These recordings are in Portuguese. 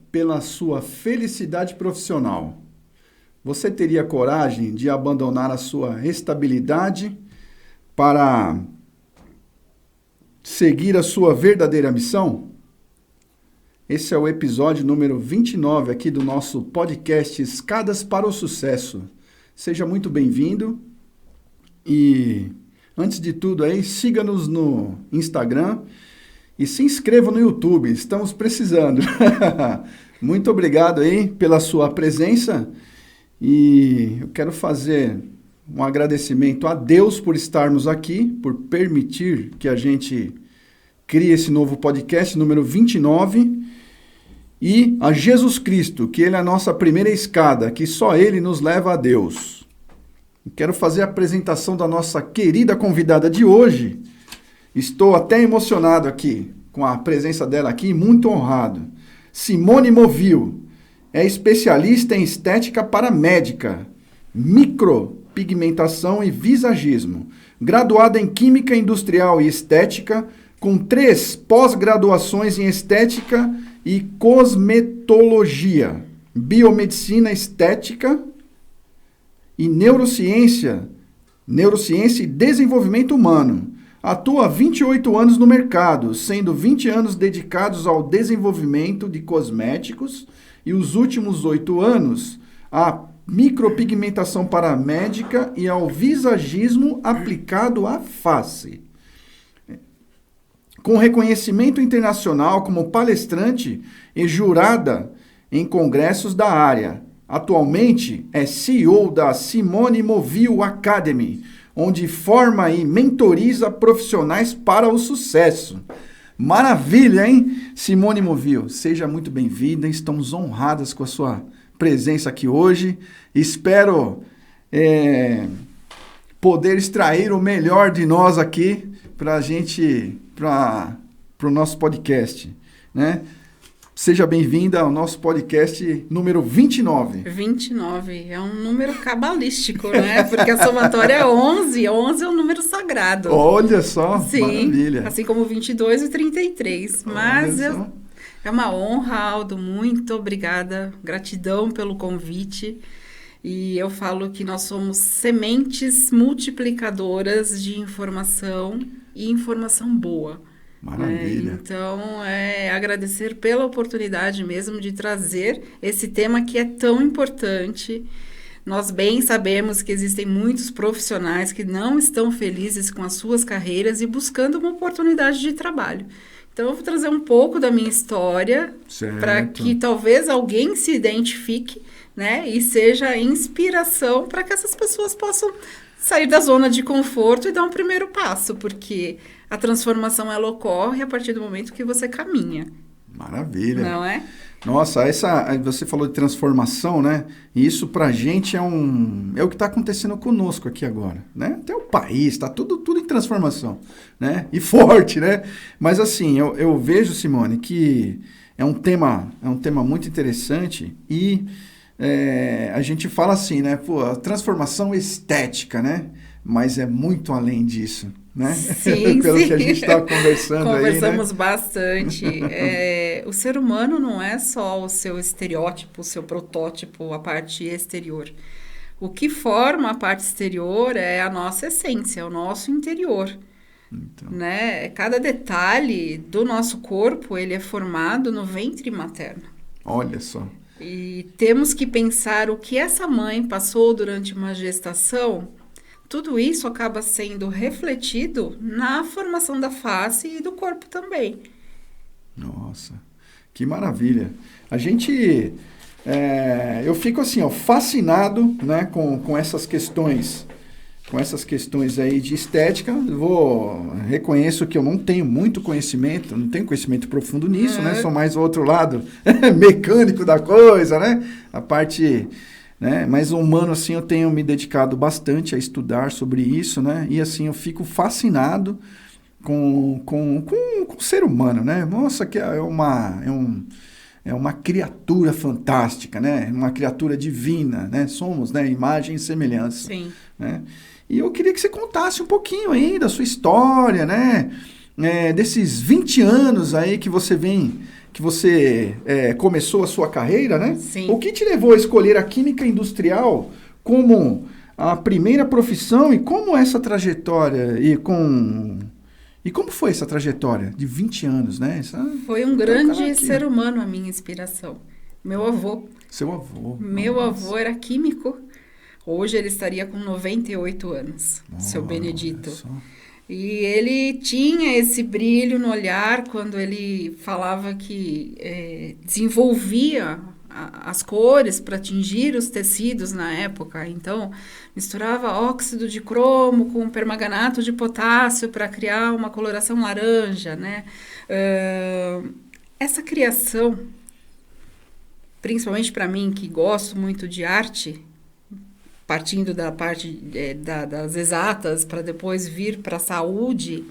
Pela sua felicidade profissional, você teria coragem de abandonar a sua estabilidade para seguir a sua verdadeira missão? Esse é o episódio número 29 aqui do nosso podcast Escadas para o Sucesso. Seja muito bem-vindo e, antes de tudo, aí, siga-nos no Instagram e se inscreva no YouTube, estamos precisando. Muito obrigado aí pela sua presença e eu quero fazer um agradecimento a Deus por estarmos aqui, por permitir que a gente crie esse novo podcast número 29 e a Jesus Cristo, que Ele é a nossa primeira escada, que só Ele nos leva a Deus. Quero fazer a apresentação da nossa querida convidada de hoje. Estou até emocionado aqui com a presença dela aqui, muito honrado. Simone Movil é especialista em estética paramédica, micropigmentação e visagismo, graduada em Química Industrial e Estética, com 3 pós-graduações em Estética e Cosmetologia, Biomedicina Estética e Neurociência e Desenvolvimento Humano. Atua há 28 anos no mercado, sendo 20 anos dedicados ao desenvolvimento de cosméticos e os últimos 8 anos à micropigmentação paramédica e ao visagismo aplicado à face. Com reconhecimento internacional como palestrante e jurada em congressos da área. Atualmente é CEO da Simone Movil Academy, onde forma e mentoriza profissionais para o sucesso. Maravilha, hein? Simone Movil, seja muito bem-vinda. Estamos honradas com a sua presença aqui hoje. Espero poder extrair o melhor de nós aqui para o nosso podcast, né? Seja bem-vinda ao nosso podcast número 29. 29, é um número cabalístico, né? Porque a somatória é 11, 11 é um número sagrado. Olha só, sim, maravilha. Assim como 22 e 33. Mas é uma honra, Aldo, muito obrigada, gratidão pelo convite. E eu falo que nós somos sementes multiplicadoras de informação e informação boa. Maravilha. Então, agradecer pela oportunidade mesmo de trazer esse tema que é tão importante. Nós bem sabemos que existem muitos profissionais que não estão felizes com as suas carreiras e buscando uma oportunidade de trabalho. Então, eu vou trazer um pouco da minha história para que talvez alguém se identifique, né, e seja inspiração para que essas pessoas possam sair da zona de conforto e dar um primeiro passo, porque a transformação ela ocorre a partir do momento que você caminha. Maravilha. Não é? Nossa, você falou de transformação, né? E isso pra gente é o que está acontecendo conosco aqui agora, né? Até o país, está tudo em transformação, né? E forte, né? Mas assim, eu vejo, Simone, que é um tema muito interessante e a gente fala assim, né? Pô, a transformação estética, né? Mas é muito além disso, né? Sim, Pelo sim. que a gente está conversando aí, né? Conversamos bastante. O ser humano não é só o seu estereótipo, o seu protótipo, a parte exterior. O que forma a parte exterior é a nossa essência, o nosso interior. Então. Né? Cada detalhe do nosso corpo, ele é formado no ventre materno. Olha só. E temos que pensar o que essa mãe passou durante uma gestação. Tudo isso acaba sendo refletido na formação da face e do corpo também. Nossa, que maravilha. A gente, eu fico assim, ó, fascinado, né, com essas questões aí de estética. Reconheço que eu não tenho muito conhecimento, não tenho conhecimento profundo nisso, né? Sou mais o outro lado mecânico da coisa, né? A parte... né? Mas o humano, assim, eu tenho me dedicado bastante a estudar sobre isso, né? E assim, eu fico fascinado com o ser humano, né? Nossa, que é uma criatura fantástica, né? Uma criatura divina, né? Somos, né? Imagem e semelhança. Sim. Né? E eu queria que você contasse um pouquinho aí da sua história, né? Desses 20 anos aí que você começou a sua carreira, né? Sim. O que te levou a escolher a química industrial como a primeira profissão e como essa trajetória e como foi essa trajetória de 20 anos, né? Foi um grande ser humano a minha inspiração. Meu avô. Seu avô. Meu avô era químico. Hoje ele estaria com 98 anos, seu Benedito. E ele tinha esse brilho no olhar quando ele falava que desenvolvia as cores para tingir os tecidos na época. Então, misturava óxido de cromo com permanganato de potássio para criar uma coloração laranja, né? Essa criação, principalmente para mim, que gosto muito de arte, partindo da parte das exatas para depois vir para a saúde,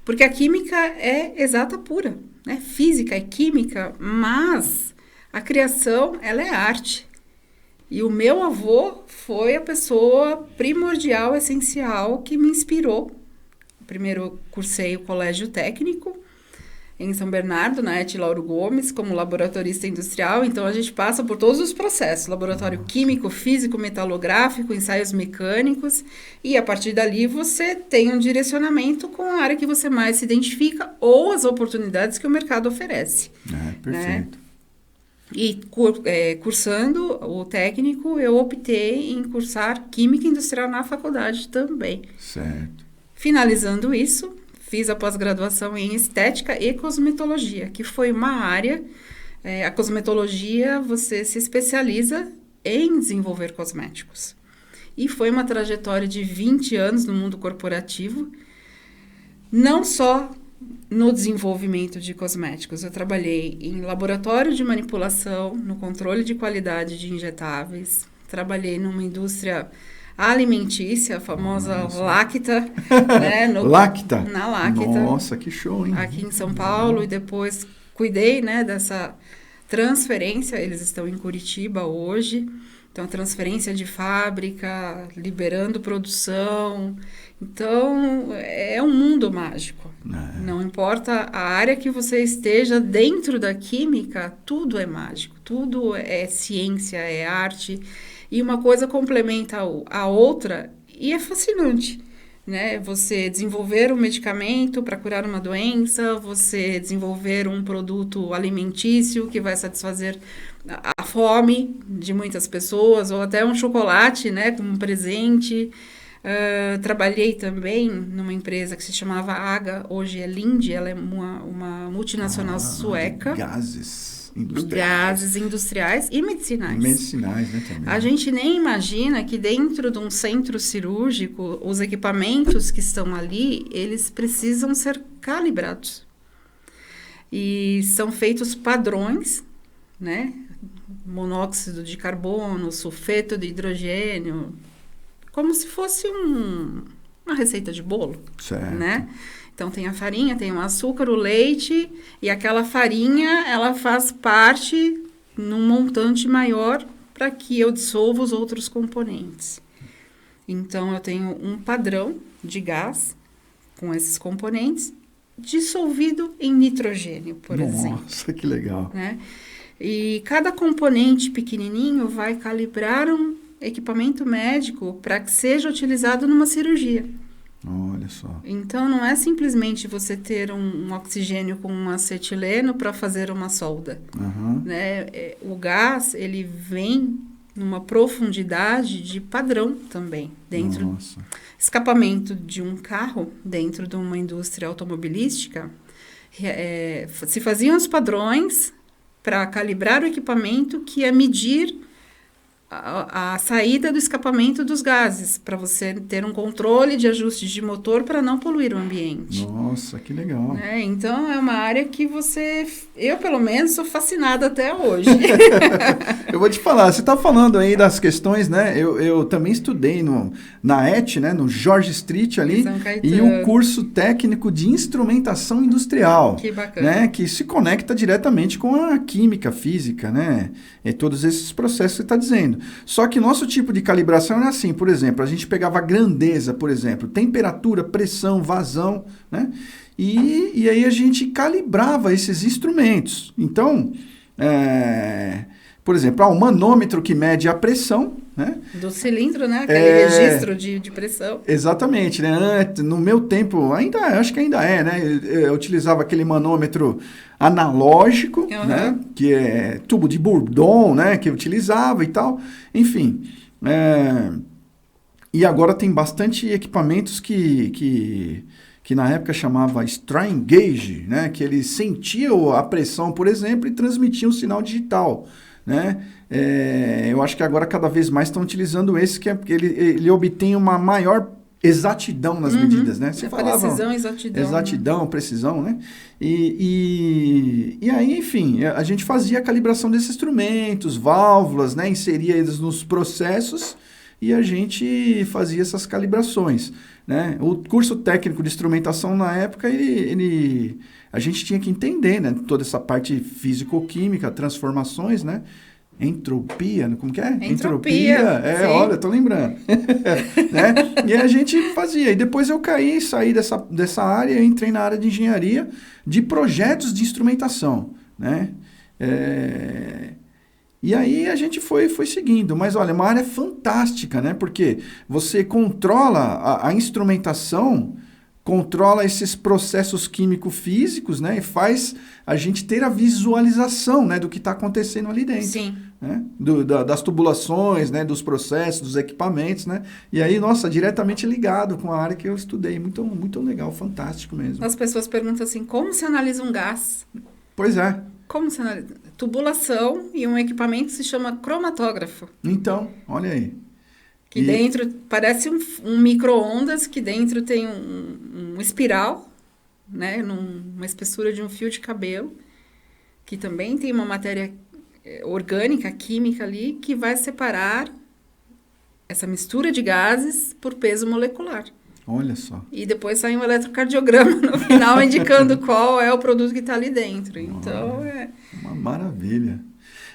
porque a química é exata pura, né? Física é química, mas a criação, ela é arte. E o meu avô foi a pessoa primordial, essencial, que me inspirou. Primeiro cursei o colégio técnico em São Bernardo, na ET Lauro Gomes, como laboratorista industrial. Então, a gente passa por todos os processos. Laboratório químico, físico, metalográfico, ensaios mecânicos. E, a partir dali, você tem um direcionamento com a área que você mais se identifica ou as oportunidades que o mercado oferece. Perfeito. Né? E cursando o técnico, eu optei em cursar Química Industrial na faculdade também. Certo. Finalizando isso, fiz a pós-graduação em Estética e Cosmetologia, que foi uma área... a cosmetologia, você se especializa em desenvolver cosméticos. E foi uma trajetória de 20 anos no mundo corporativo, não só no desenvolvimento de cosméticos. Eu trabalhei em laboratório de manipulação, no controle de qualidade de injetáveis, trabalhei numa indústria alimentícia, a famosa Lacta. Né, Lacta? Na Lacta. Nossa, que show, hein? Aqui em São Paulo, e depois cuidei, né, dessa transferência. Eles estão em Curitiba hoje. Então, a transferência de fábrica, liberando produção. Então, é um mundo mágico. Não importa a área que você esteja dentro da química, tudo é mágico. Tudo é ciência, é arte. E uma coisa complementa a outra e é fascinante. Né? Você desenvolver um medicamento para curar uma doença, você desenvolver um produto alimentício que vai satisfazer a fome de muitas pessoas, ou até um chocolate, né, como um presente. Trabalhei também numa empresa que se chamava AGA, hoje é Linde, ela é uma multinacional sueca. Gases industriais e medicinais. Medicinais, né, também. A gente nem imagina que dentro de um centro cirúrgico, os equipamentos que estão ali, eles precisam ser calibrados. E são feitos padrões, né? Monóxido de carbono, sulfeto de hidrogênio, como se fosse uma receita de bolo, certo. Né? Então, tem a farinha, tem o açúcar, o leite, e aquela farinha, ela faz parte num montante maior para que eu dissolva os outros componentes. Então, eu tenho um padrão de gás com esses componentes dissolvido em nitrogênio, por exemplo. Nossa, que legal. Né? E cada componente pequenininho vai calibrar um equipamento médico para que seja utilizado numa cirurgia. Olha só. Então, não é simplesmente você ter um oxigênio com um acetileno para fazer uma solda. Uhum. Né? O gás, ele vem numa profundidade de padrão também. Dentro escapamento de um carro, dentro de uma indústria automobilística, se faziam os padrões para calibrar o equipamento que ia medir a saída do escapamento dos gases, para você ter um controle de ajuste de motor para não poluir o ambiente. Nossa, que legal. Né? Então, é uma área que eu, pelo menos, sou fascinada até hoje. Eu vou te falar, você está falando aí das questões, né? Eu também estudei na ET, né? No George Street ali, e o curso técnico de instrumentação industrial. Que bacana. Né? Que se conecta diretamente com a química, física, né? E todos esses processos que você está dizendo. Só que nosso tipo de calibração é assim, por exemplo, a gente pegava grandeza, por exemplo, temperatura, pressão, vazão, né? E aí a gente calibrava esses instrumentos. Então, por exemplo, o manômetro que mede a pressão, né? Do cilindro, né? Aquele registro de pressão. Exatamente, né? No meu tempo, acho que ainda é, né? Eu utilizava aquele manômetro analógico, né? Que é tubo de Bourdon, né? Que eu utilizava e tal. Enfim. E agora tem bastante equipamentos que na época chamava strain gauge, né? Que ele sentia a pressão, por exemplo, e transmitia um sinal digital, né? Eu acho que agora cada vez mais estão utilizando esse, que ele obtém uma maior exatidão nas medidas, né? Você falava, precisão, exatidão. Exatidão, precisão, né? E aí, enfim, a gente fazia a calibração desses instrumentos, válvulas, né? Inseria eles nos processos e a gente fazia essas calibrações, né? O curso técnico de instrumentação na época, a gente tinha que entender, né? Toda essa parte físico-química, transformações, né? Entropia, como que é? Entropia. Olha, tô lembrando. Né? E a gente fazia. E depois eu saí dessa área e entrei na área de engenharia de projetos de instrumentação, né? E aí a gente foi seguindo. Mas olha, é uma área fantástica, né? Porque você controla a instrumentação, controla esses processos químico-físicos, né? E faz a gente ter a visualização, né? Do que está acontecendo ali dentro. Sim. Né? Das tubulações, né? Dos processos, dos equipamentos, né? E aí, nossa, diretamente ligado com a área que eu estudei. Muito, muito legal, fantástico mesmo. As pessoas perguntam assim, como se analisa um gás? Pois é. Como se analisa? Tubulação e um equipamento que se chama cromatógrafo. Então, olha aí. Que dentro parece um micro-ondas, que dentro tem um espiral, né? Uma espessura de um fio de cabelo, que também tem uma matéria orgânica, química ali, que vai separar essa mistura de gases por peso molecular. Olha só. E depois sai um eletrocardiograma no final indicando qual é o produto que está ali dentro. Então, uma maravilha.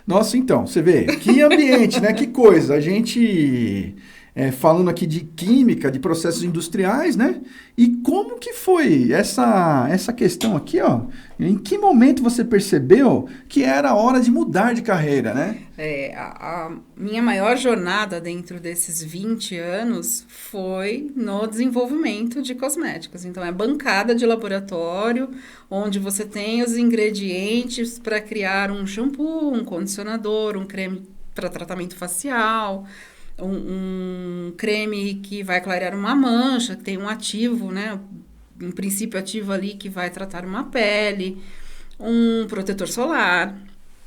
Nossa, então, você vê, que ambiente, né? Que coisa. A gente falando aqui de química, de processos industriais, né? E como que foi essa questão aqui, ó? Em que momento você percebeu que era a hora de mudar de carreira, né? A minha maior jornada dentro desses 20 anos foi no desenvolvimento de cosméticos. Então, é bancada de laboratório, onde você tem os ingredientes para criar um shampoo, um condicionador, um creme para tratamento facial, um creme que vai clarear uma mancha, que tem um ativo, né? Um princípio ativo ali que vai tratar uma pele, um protetor solar.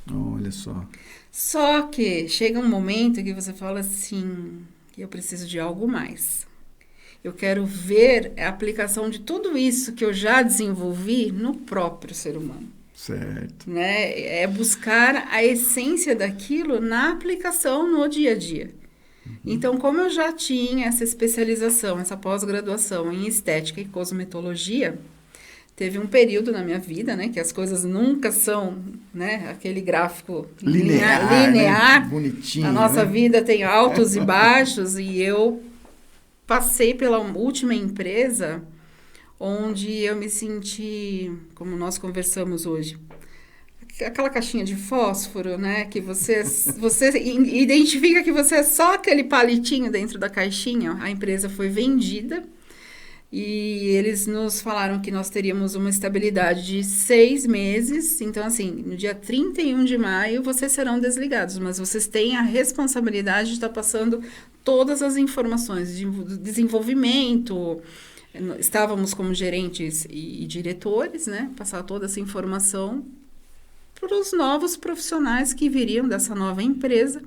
Olha só. Só que chega um momento que você fala assim, que eu preciso de algo mais. Eu quero ver a aplicação de tudo isso que eu já desenvolvi no próprio ser humano. Certo. Né? É buscar a essência daquilo na aplicação no dia a dia. Então, como eu já tinha essa especialização, essa pós-graduação em estética e cosmetologia, teve um período na minha vida, né, que as coisas nunca são, né, aquele gráfico linear, né? Bonitinho. A nossa né? vida tem altos e baixos, e eu passei pela última empresa onde eu me senti, como nós conversamos hoje, aquela caixinha de fósforo, né? Que você identifica que você é só aquele palitinho dentro da caixinha. A empresa foi vendida e eles nos falaram que nós teríamos uma estabilidade de 6 meses. Então, assim, no dia 31 de maio, vocês serão desligados, mas vocês têm a responsabilidade de estar passando todas as informações de desenvolvimento. Estávamos como gerentes e diretores, né? Passar toda essa informação para os novos profissionais que viriam dessa nova empresa.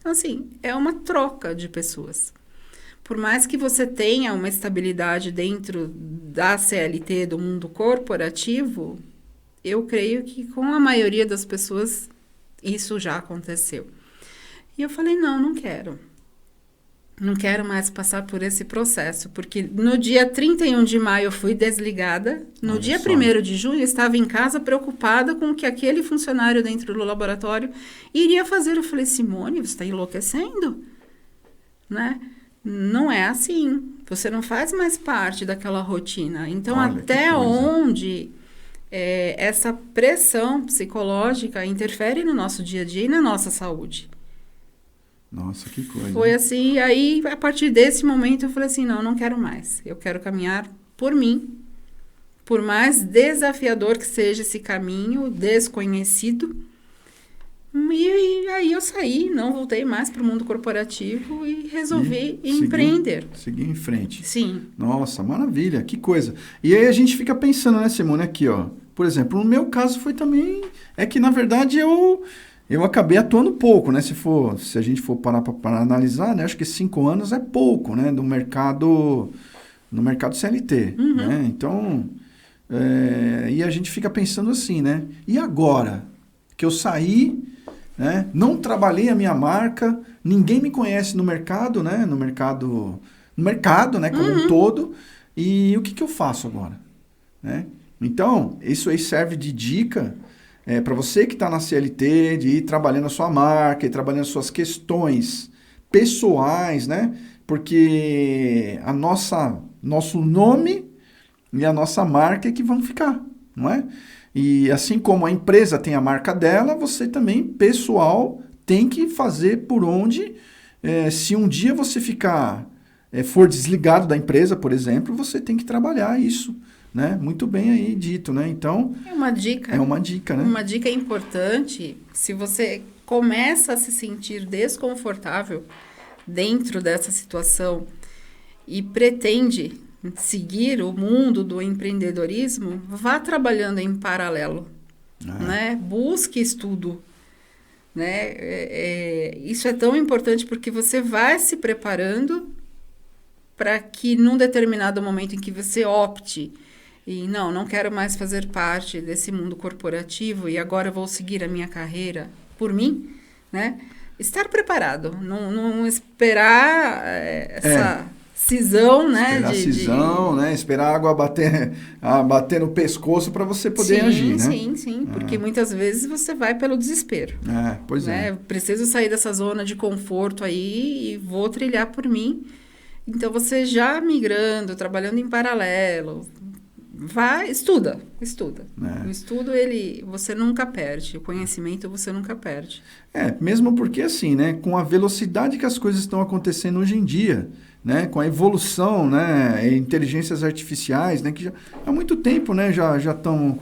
Então, assim, é uma troca de pessoas. Por mais que você tenha uma estabilidade dentro da CLT, do mundo corporativo, eu creio que com a maioria das pessoas isso já aconteceu. E eu falei, não quero. Não quero mais passar por esse processo, porque no dia 31 de maio eu fui desligada, no dia 1º de junho eu estava em casa preocupada com o que aquele funcionário dentro do laboratório iria fazer. Eu falei, Simone, você está enlouquecendo? Né? Não é assim, você não faz mais parte daquela rotina. Então, Olha, até onde essa pressão psicológica interfere no nosso dia a dia e na nossa saúde? Nossa, que coisa. Foi assim, aí a partir desse momento eu falei assim, não quero mais. Eu quero caminhar por mim, por mais desafiador que seja esse caminho, desconhecido. E aí eu saí, não voltei mais para o mundo corporativo e resolvi empreender. Seguir em frente. Sim. Nossa, maravilha, que coisa. E aí a gente fica pensando, né, Simone, aqui, ó. Por exemplo, no meu caso foi também... É que, na verdade, eu acabei atuando pouco, né? Se a gente for parar para analisar, né? Acho que 5 anos é pouco, né? No mercado CLT, né? Então, e a gente fica pensando assim, né? E agora? Que eu saí, né? Não trabalhei a minha marca, ninguém me conhece no mercado, né? No mercado, né? Como um todo. E o que eu faço agora? Né? Então, isso aí serve de dica... para você que está na CLT, de ir trabalhando a sua marca, ir trabalhando as suas questões pessoais, né? Porque nosso nome e a nossa marca é que vão ficar, não é? E assim como a empresa tem a marca dela, você também, pessoal, tem que fazer por onde, se um dia você for desligado da empresa, por exemplo, você tem que trabalhar isso. Né? Muito bem aí dito, né? Então... É uma dica. É uma dica, né? Uma dica importante, se você começa a se sentir desconfortável dentro dessa situação e pretende seguir o mundo do empreendedorismo, vá trabalhando em paralelo, né? Busque estudo, né? Isso é tão importante porque você vai se preparando para que num determinado momento em que você opte e não quero mais fazer parte desse mundo corporativo e agora vou seguir a minha carreira por mim, né? Estar preparado, não esperar essa cisão, né? Esperar a cisão, né? Esperar a água bater no pescoço para você poder agir, né? Sim, porque muitas vezes você vai pelo desespero. Pois é. Preciso sair dessa zona de conforto aí e vou trilhar por mim. Então, você já migrando, trabalhando em paralelo, estuda. O estudo, você nunca perde. O conhecimento, você nunca perde. Mesmo porque assim, né? Com a velocidade que as coisas estão acontecendo hoje em dia, né? Com a evolução, né? Inteligências artificiais, né? Que já há muito tempo, né? Já estão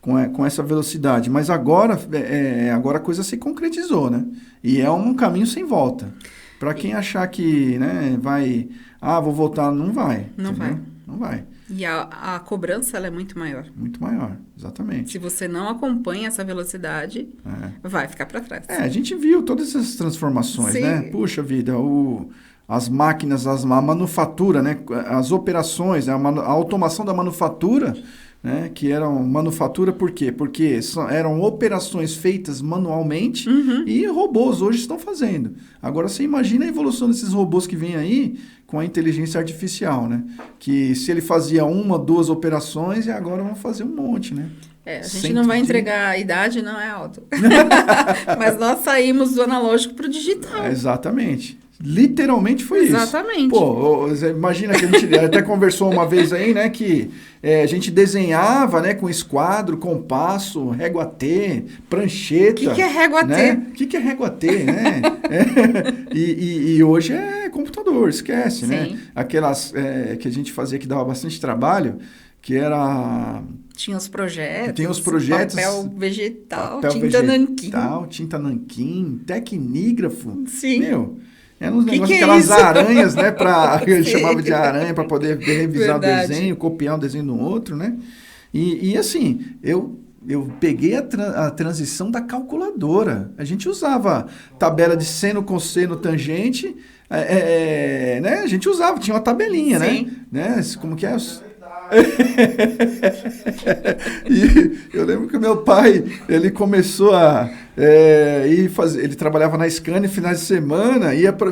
com essa velocidade. Mas agora a coisa se concretizou, né? E é um caminho sem volta. Para quem achar que, né, vou voltar, não vai. Não vai. E a cobrança, ela é muito maior. Muito maior, exatamente. Se você não acompanha essa velocidade, vai ficar para trás. A gente viu todas essas transformações, né? Puxa vida, as máquinas, a manufatura, né? As operações, a automação da manufatura, né? Que eram manufatura por quê? Porque eram operações feitas manualmente e robôs hoje estão fazendo. Agora, você imagina a evolução desses robôs que vem aí com a inteligência artificial, né? Que se ele fazia 1, 2 operações, e agora vão fazer um monte, né? A gente não vai entregar a idade, não é alto. Mas nós saímos do analógico para o digital. Exatamente. Literalmente foi isso. Exatamente. Pô, imagina que a gente até conversou uma vez aí, né, que a gente desenhava, né, com esquadro, compasso, régua T, prancheta. O que é régua né? T? O que é régua T, né? E hoje é computador, esquece, Sim. né? Aquelas que a gente fazia que dava bastante trabalho, que era... Tinha os projetos. Tem os projetos. Papel vegetal, tinta nanquim, tecnígrafo. Sim. Meu... Era uns negócios, aquelas aranhas, né? Ele chamava de aranha para poder revisar o desenho, copiar um desenho no outro, né? E assim, eu eu peguei a transição da calculadora. A gente usava tabela de seno, cosseno, tangente, né? A gente usava, tinha uma tabelinha, Sim. né? Como que é? E eu lembro que o meu pai, ele começou a ir fazer, ele trabalhava na Scania finais de semana,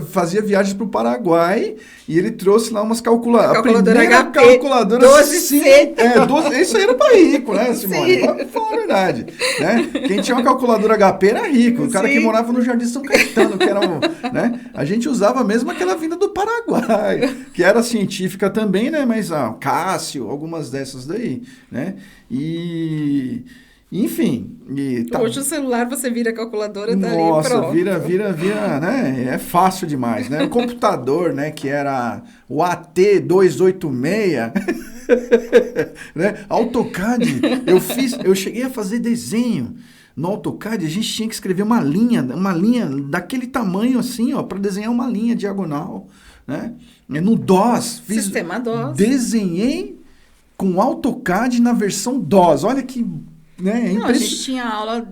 fazia viagens para o Paraguai e ele trouxe lá umas calculadoras. A primeira HP, calculadora 12C. 12, isso aí era para rico, né, Simone? Sim. Vamos falar a verdade. Né? Quem tinha uma calculadora HP era rico, o cara Sim. que morava no Jardim São Caetano, que era né? A gente usava mesmo aquela vinda do Paraguai, que era científica também, né? Mas Cássio, algumas dessas daí, né? Enfim. Hoje o celular você vira a calculadora, tá ali, nossa, pronto. vira, né? É fácil demais, né? O computador, né? Que era o AT286, né? AutoCAD, eu cheguei a fazer desenho. No AutoCAD, a gente tinha que escrever uma linha daquele tamanho assim, ó, para desenhar uma linha diagonal, né? No DOS, Sistema DOS. Desenhei com AutoCAD na versão DOS. Olha que, né? Não, a gente tinha aula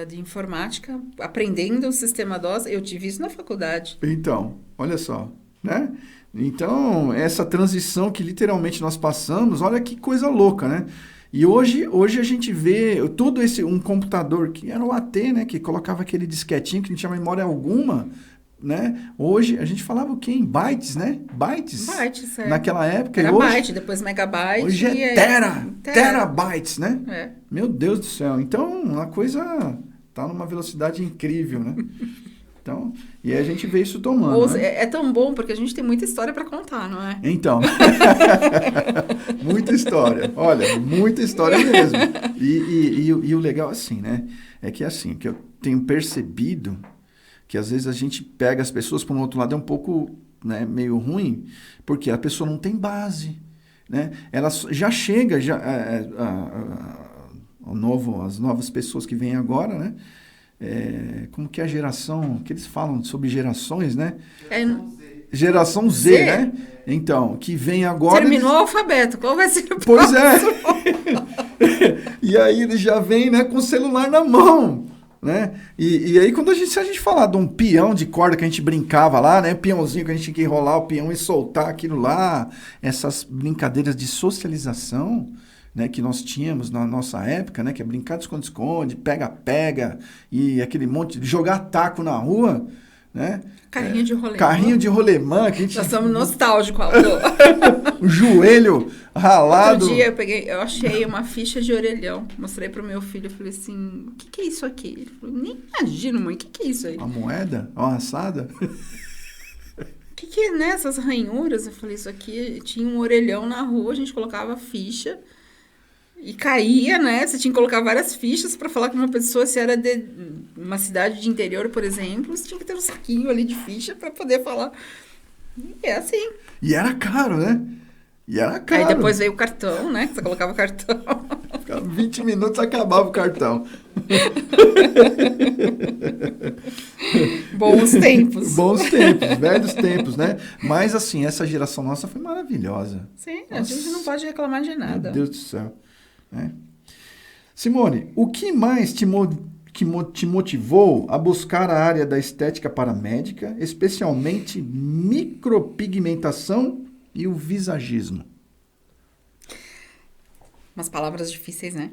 de informática, aprendendo o sistema DOS. Eu tive isso na faculdade. Então, olha só, né? Então, essa transição que literalmente nós passamos, olha que coisa louca, né? E hoje a gente vê todo um computador que era o AT, né? Que colocava aquele disquetinho que não tinha memória alguma, né? Hoje a gente falava o quê? Em bytes, né? Bytes. Bytes, naquela época. Era e hoje, byte, depois megabyte. Hoje é terabytes, né? É. Meu Deus do céu. Então, a coisa tá numa velocidade incrível, né? Então, e aí a gente vê isso tomando. Né? É tão bom porque a gente tem muita história para contar, não é? Então, muita história. Olha, muita história mesmo. E o legal assim, né? É que assim, que eu tenho percebido que às vezes a gente pega as pessoas para um outro lado é um pouco, né, meio ruim, porque a pessoa não tem base, né? Ela já chega, as novas pessoas que vêm agora, né? Como que é a geração, que eles falam sobre gerações, né? Geração Z, né? Então, que vem agora... Terminou o alfabeto, qual vai ser o Pois próximo? E aí ele já vem, né, com o celular na mão, né? E aí se a gente falar de um peão de corda que a gente brincava lá, né? Peãozinho que a gente tinha que enrolar o peão e soltar aquilo lá, essas brincadeiras de socialização, né, que nós tínhamos na nossa época, né, que é brincar de esconde-esconde, pega-pega, e aquele monte de jogar taco na rua, né? Carrinho de rolemã. Carrinho de rolemã. Que a gente... Nós somos nostálgicos, Aldo. O joelho ralado. Outro dia eu achei uma ficha de orelhão, mostrei pro meu filho, falei assim, o que é isso aqui? Ele falou, nem imagino, mãe, o que é isso aí? Uma moeda? Uma assada? O que é nessas ranhuras? Eu falei, isso aqui tinha um orelhão na rua, a gente colocava ficha e caía, né? Você tinha que colocar várias fichas para falar com uma pessoa, se era de uma cidade de interior, por exemplo, você tinha que ter um saquinho ali de ficha para poder falar. E é assim. E era caro, né? E era caro. Aí depois veio o cartão, né? Você colocava o cartão. Ficava 20 minutos, acabava o cartão. Bons tempos. Bons tempos, velhos tempos, né? Mas, assim, essa geração nossa foi maravilhosa. Sim, a gente não pode reclamar de nada. Meu Deus do céu. Né? Simone, o que mais te motivou a buscar a área da estética paramédica, especialmente micropigmentação e o visagismo? Umas palavras difíceis, né?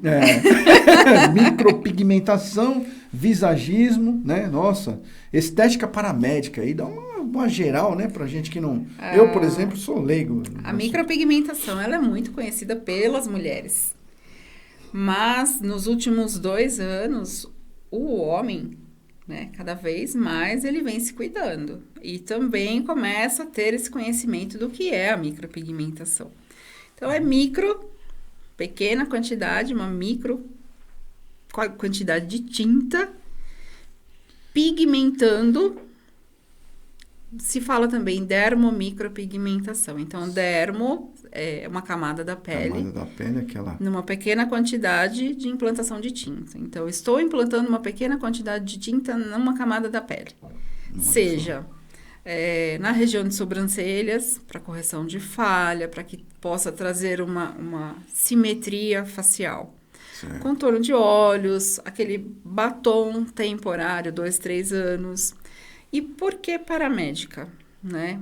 Micropigmentação, visagismo, né? Nossa, estética paramédica. Aí dá uma geral, né? Pra gente que não... Eu, por exemplo, sou leigo. A micropigmentação, ela é muito conhecida pelas mulheres. Mas, nos últimos 2 anos, o homem, né? Cada vez mais ele vem se cuidando. E também começa a ter esse conhecimento do que é a micropigmentação. Então, pequena quantidade, uma micro quantidade de tinta pigmentando. Se fala também dermomicropigmentação. Então, dermo é uma camada da pele. Camada da pele, aquela... Numa pequena quantidade de implantação de tinta. Então, estou implantando uma pequena quantidade de tinta numa camada da pele. Seja na região de sobrancelhas, para correção de falha, para que possa trazer uma simetria facial. Certo. Contorno de olhos, aquele batom temporário, 2, 3 anos. E por que paramédica, né?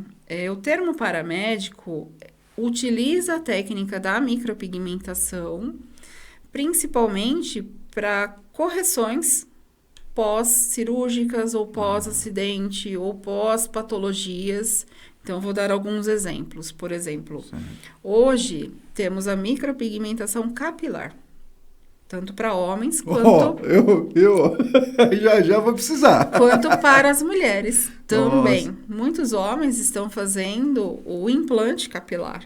O termo paramédico utiliza a técnica da micropigmentação, principalmente para correções pós-cirúrgicas ou pós-acidente ou pós-patologias. Então, vou dar alguns exemplos. Por exemplo, hoje temos a micropigmentação capilar, tanto para homens quanto... eu já vou precisar. Quanto para as mulheres também. Nossa. Muitos homens estão fazendo o implante capilar.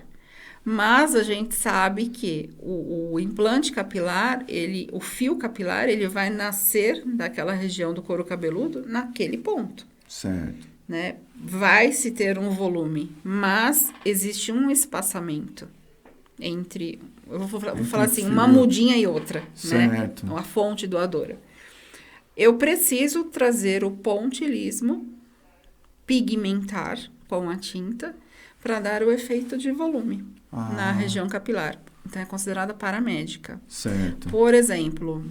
Mas a gente sabe que o implante capilar, o fio capilar, ele vai nascer daquela região do couro cabeludo naquele ponto. Certo. Né? Vai se ter um volume, mas existe um espaçamento entre, eu vou falar assim, fio. uma mudinha e outra, certo. né? A fonte doadora. Eu preciso trazer o pontilismo, pigmentar com a tinta, para dar o efeito de volume na região capilar. Então, é considerada paramédica. Certo. Por exemplo,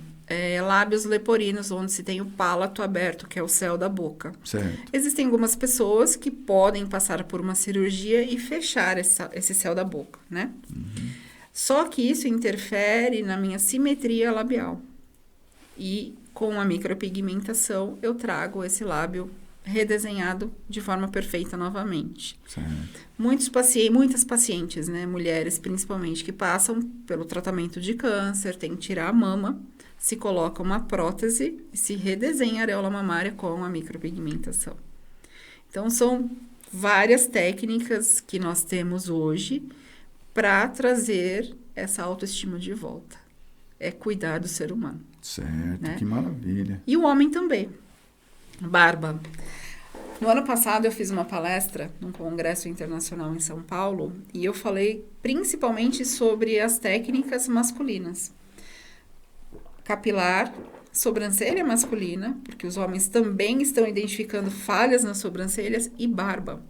lábios leporinos, onde se tem o palato aberto, que é o céu da boca. Certo. Existem algumas pessoas que podem passar por uma cirurgia e fechar esse céu da boca, né? Uhum. Só que isso interfere na minha simetria labial. E com a micropigmentação, eu trago esse lábio redesenhado de forma perfeita novamente. Certo. Muitas pacientes, né, mulheres principalmente, que passam pelo tratamento de câncer, tem que tirar a mama, se coloca uma prótese e se redesenha a areola mamária com a micropigmentação. Então, são várias técnicas que nós temos hoje para trazer essa autoestima de volta. É cuidar do ser humano. Certo, né? Que maravilha. E o homem também. Barba. No ano passado, eu fiz uma palestra num congresso internacional em São Paulo e eu falei principalmente sobre as técnicas masculinas. Capilar, sobrancelha masculina, porque os homens também estão identificando falhas nas sobrancelhas, e barba.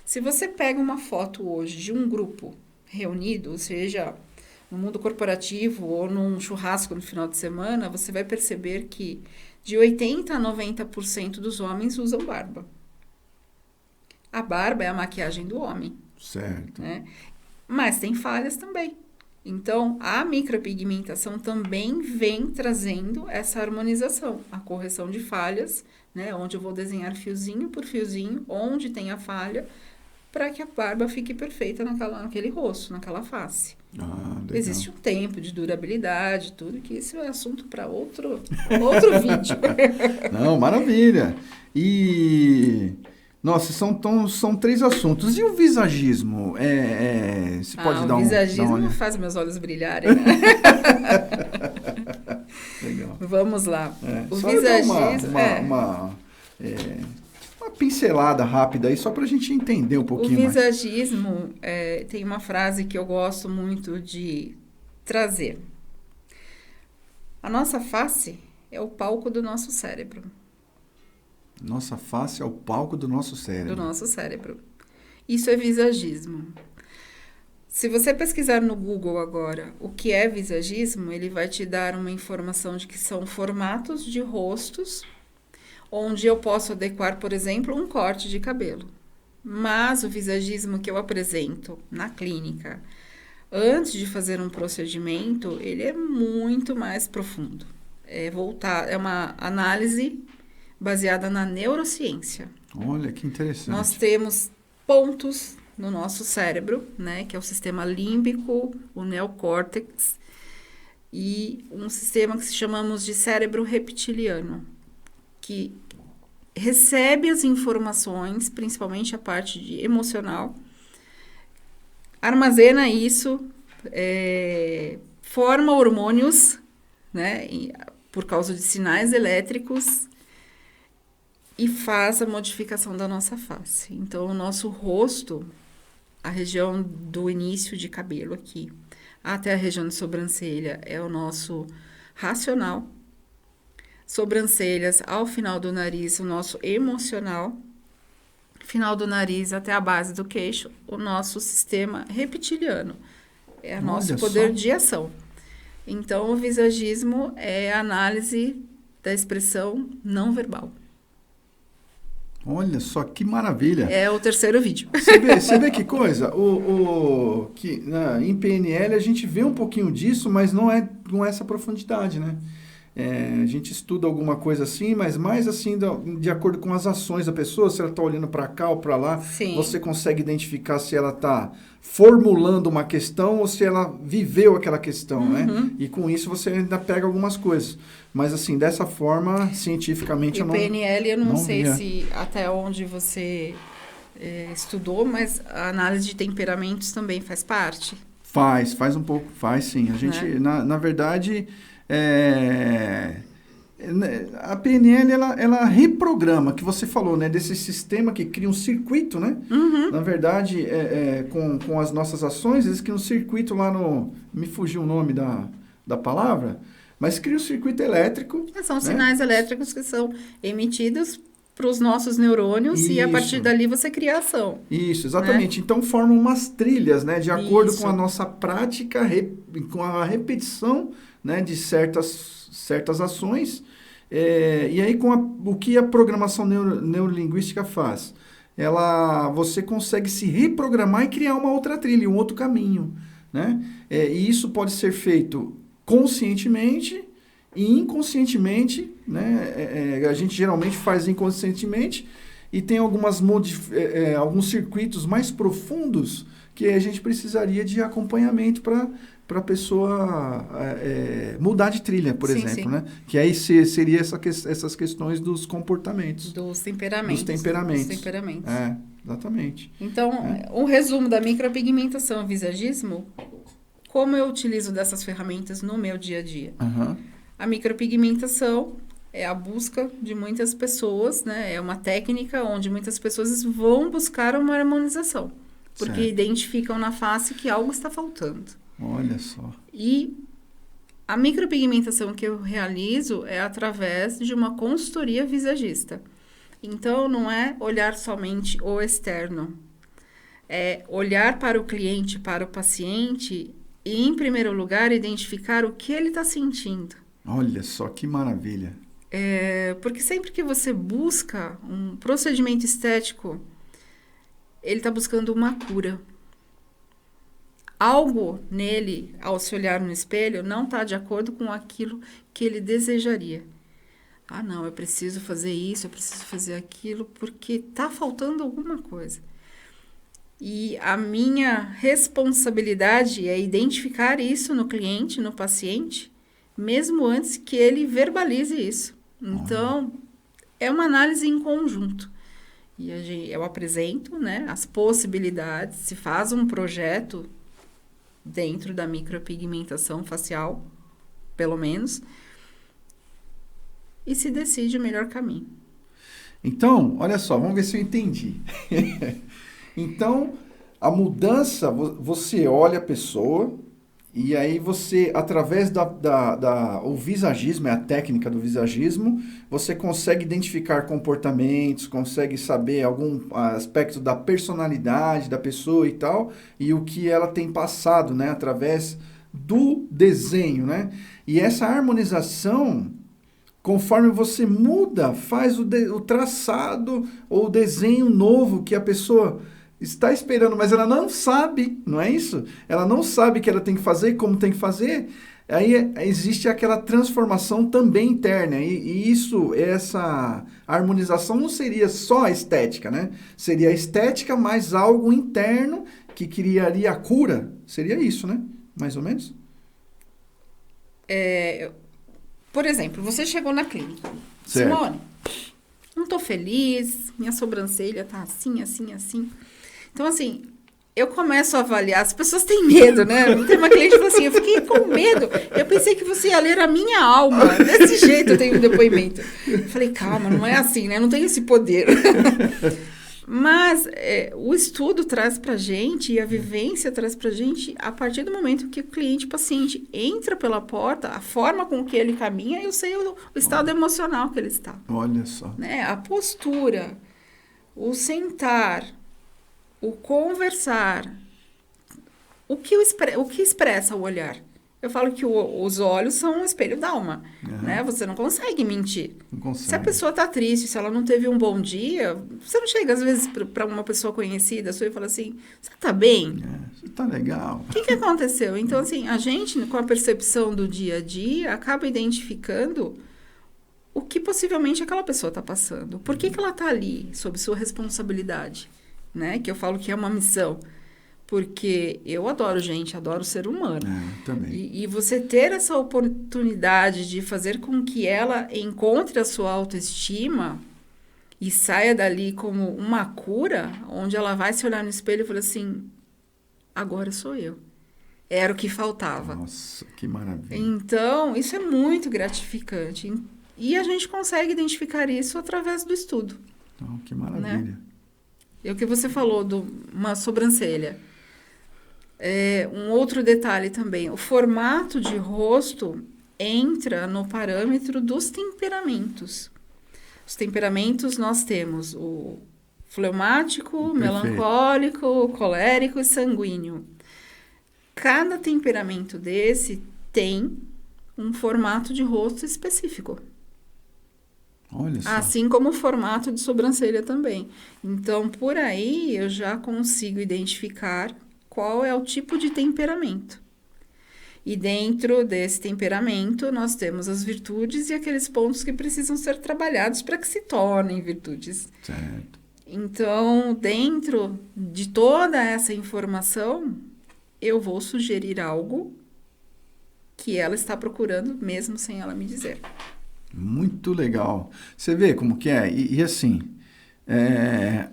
Se você pega uma foto hoje de um grupo reunido, ou seja, no mundo corporativo ou num churrasco no final de semana, você vai perceber que de 80% a 90% dos homens usam barba. A barba é a maquiagem do homem. Certo. Né? Mas tem falhas também. Então, a micropigmentação também vem trazendo essa harmonização, a correção de falhas, né? Onde eu vou desenhar fiozinho por fiozinho, onde tem a falha, para que a barba fique perfeita naquele rosto, naquela face. Legal. Existe um tempo de durabilidade, tudo, que isso é assunto para outro vídeo. Não, maravilha. E... Nossa, são 3 assuntos. E o visagismo? Você pode dar o visagismo faz meus olhos brilharem, né? Legal. Vamos lá. O só visagismo... uma pincelada rápida aí, só para a gente entender um pouquinho mais. O visagismo tem uma frase que eu gosto muito de trazer. A nossa face é o palco do nosso cérebro. Nossa face é o palco do nosso cérebro. Do nosso cérebro. Isso é visagismo. Se você pesquisar no Google agora o que é visagismo, ele vai te dar uma informação de que são formatos de rostos onde eu posso adequar, por exemplo, um corte de cabelo. Mas o visagismo que eu apresento na clínica, antes de fazer um procedimento, ele é muito mais profundo. É uma análise baseada na neurociência. Olha, que interessante. Nós temos pontos no nosso cérebro, né, que é o sistema límbico, o neocórtex, e um sistema que chamamos de cérebro reptiliano, que recebe as informações, principalmente a parte de emocional, armazena isso, forma hormônios, né, por causa de sinais elétricos, e faz a modificação da nossa face. Então, o nosso rosto, a região do início de cabelo aqui, até a região de sobrancelha, é o nosso racional. Sobrancelhas, ao final do nariz, o nosso emocional. Final do nariz até a base do queixo, o nosso sistema reptiliano. É o nosso poder de ação. Então, o visagismo é a análise da expressão não verbal. Olha só que maravilha. É o terceiro vídeo. Você vê que coisa? Em PNL a gente vê um pouquinho disso, mas não é com essa profundidade, né? A gente estuda alguma coisa assim, mas mais assim de acordo com as ações da pessoa, se ela está olhando para cá ou para lá, Sim. Você consegue identificar se ela está formulando uma questão ou se ela viveu aquela questão, né? E com isso você ainda pega algumas coisas. Mas assim, dessa forma, cientificamente, E eu não... PNL, eu não sei via. se até onde você estudou, mas a análise de temperamentos também faz parte. Faz um pouco, faz sim. A gente, na verdade, a PNL, ela reprograma, que você falou, né? Desse sistema que cria um circuito, né? Na verdade, com as nossas ações, eles criam um circuito lá no... Me fugiu o nome da palavra, mas cria um circuito elétrico. São sinais elétricos que são emitidos para os nossos neurônios e a partir dali você cria a ação. Isso, exatamente. Né? Então formam umas trilhas, né? De acordo com a nossa prática, com a repetição, né? De certas ações. E aí o que a programação neurolinguística faz? Você consegue se reprogramar e criar uma outra trilha, um outro caminho, né? E isso pode ser feito conscientemente e inconscientemente, né? A gente geralmente faz inconscientemente e tem alguns circuitos mais profundos que a gente precisaria de acompanhamento para a pessoa mudar de trilha, por exemplo, né? Que aí seria essas questões dos comportamentos. Dos temperamentos. Exatamente. Então, um resumo da micropigmentação e visagismo, como eu utilizo dessas ferramentas no meu dia a dia. A micropigmentação é a busca de muitas pessoas, né? É uma técnica onde muitas pessoas vão buscar uma harmonização. Porque identificam na face que algo está faltando. Olha só. E a micropigmentação que eu realizo é através de uma consultoria visagista. Então, não é olhar somente o externo. É olhar para o cliente, para o paciente e, em primeiro lugar, identificar o que ele está sentindo. Olha só, que maravilha. Porque sempre que você busca um procedimento estético, ele está buscando uma cura. Algo nele, ao se olhar no espelho, não está de acordo com aquilo que ele desejaria. Ah, não, eu preciso fazer isso, eu preciso fazer aquilo, porque está faltando alguma coisa. E a minha responsabilidade é identificar isso no cliente, no paciente, mesmo antes que ele verbalize isso. Então, é uma análise em conjunto. E eu apresento, né, as possibilidades, se faz um projeto dentro da micropigmentação facial, pelo menos, e se decide o melhor caminho. Então, olha só, vamos ver se eu entendi. Então, a mudança, você olha a pessoa e aí você, através o visagismo, é a técnica do visagismo, você consegue identificar comportamentos, consegue saber algum aspecto da personalidade da pessoa e tal, e o que ela tem passado, né, através do desenho, né? E essa harmonização, conforme você muda, faz o traçado ou o desenho novo que a pessoa está esperando, mas ela não sabe, não é isso? Ela não sabe que ela tem que fazer, como tem que fazer. Aí existe aquela transformação também interna. E essa harmonização não seria só a estética, né? Seria a estética mais algo interno que criaria a cura. Seria isso, né? Mais ou menos? Por exemplo, você chegou na clínica. Certo. Simone, não estou feliz, minha sobrancelha tá assim, assim, assim. Então, assim, eu começo a avaliar, as pessoas têm medo, né? Tem uma cliente que falou assim, eu fiquei com medo, eu pensei que você ia ler a minha alma, desse jeito eu tenho um depoimento. Eu falei, calma, não é assim, né? Não tem esse poder. Mas o estudo traz pra gente, e a vivência traz pra gente, a partir do momento que o cliente, o paciente, entra pela porta, a forma com que ele caminha, eu sei o estado emocional que ele está. Olha só. Né? A postura, o sentar, o conversar, o que expressa o olhar. Eu falo que os olhos são um espelho da alma, né? Você não consegue mentir. Não consegue. Se a pessoa tá triste, se ela não teve um bom dia, você não chega, às vezes, para uma pessoa conhecida sua e fala assim, você tá bem? Você tá legal. O que aconteceu? Então, assim, a gente, com a percepção do dia a dia, acaba identificando o que possivelmente aquela pessoa está passando. Por que ela está ali, sob sua responsabilidade? Né? Que eu falo que é uma missão. Porque eu adoro gente, adoro ser humano. Também. E você ter essa oportunidade de fazer com que ela encontre a sua autoestima e saia dali como uma cura, onde ela vai se olhar no espelho e falar assim, agora sou eu. Era o que faltava. Nossa, que maravilha. Então, isso é muito gratificante. E a gente consegue identificar isso através do estudo. Oh, que maravilha. Né? E o que você falou de uma sobrancelha. Um outro detalhe também. O formato de rosto entra no parâmetro dos temperamentos. Os temperamentos nós temos o fleumático, melancólico, colérico e sanguíneo. Cada temperamento desse tem um formato de rosto específico. Olha só. Assim como o formato de sobrancelha também. Então, por aí, eu já consigo identificar qual é o tipo de temperamento. E dentro desse temperamento, nós temos as virtudes e aqueles pontos que precisam ser trabalhados para que se tornem virtudes. Certo. Então, dentro de toda essa informação, eu vou sugerir algo que ela está procurando, mesmo sem ela me dizer. Muito legal. Você vê como que é? E assim,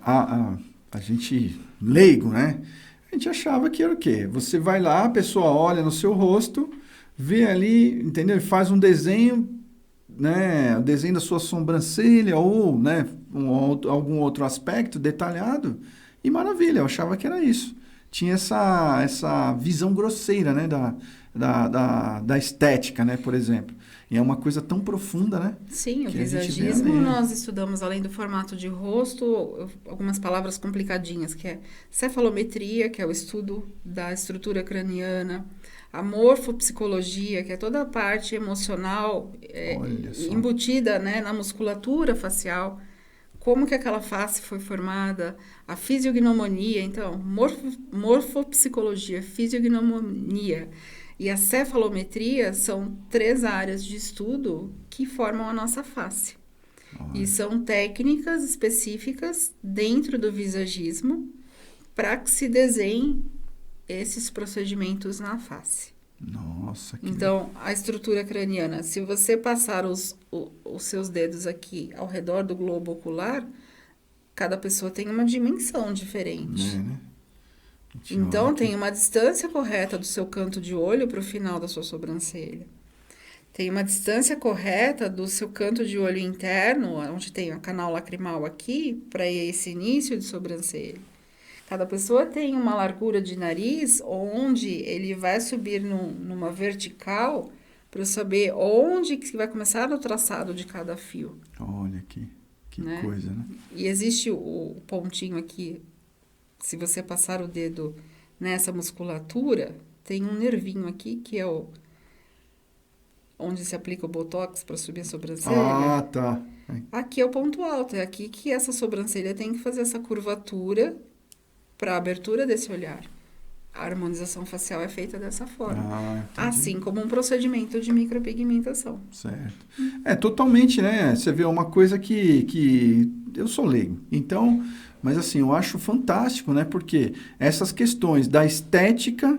a gente leigo, né? A gente achava que era o quê? Você vai lá, a pessoa olha no seu rosto, vê ali, entendeu? Faz um desenho, né? O desenho da sua sobrancelha ou, né? Algum outro aspecto detalhado e maravilha. Eu achava que era isso. Tinha essa visão grosseira, né? Da estética, né? Por exemplo. E é uma coisa tão profunda, né? Sim, o visagismo nós estudamos, além do formato de rosto, algumas palavras complicadinhas, que é cefalometria, que é o estudo da estrutura craniana, a morfopsicologia, que é toda a parte emocional embutida, né, na musculatura facial, como que aquela face foi formada, a fisiognomonia, então, morfopsicologia, fisiognomonia, e a cefalometria são 3 áreas de estudo que formam a nossa face. E são técnicas específicas dentro do visagismo para que se desenhem esses procedimentos na face. Nossa, que Então, a estrutura craniana, se você passar os seus dedos aqui ao redor do globo ocular, cada pessoa tem uma dimensão diferente. né? Então, tem uma distância correta do seu canto de olho para o final da sua sobrancelha. Tem uma distância correta do seu canto de olho interno, onde tem o canal lacrimal aqui, para esse início de sobrancelha. Cada pessoa tem uma largura de nariz, onde ele vai subir numa vertical, para eu saber onde que vai começar o traçado de cada fio. Olha que né? Coisa, né? E existe o pontinho aqui. Se você passar o dedo nessa musculatura, tem um nervinho aqui, que é onde se aplica o botox para subir a sobrancelha. Ah, tá. Aqui é o ponto alto, é aqui que essa sobrancelha tem que fazer essa curvatura para a abertura desse olhar. A harmonização facial é feita dessa forma. Assim como um procedimento de micropigmentação. Certo. Totalmente, né? Você vê uma coisa que eu sou leigo. Então, mas assim, eu acho fantástico, né? Porque essas questões da estética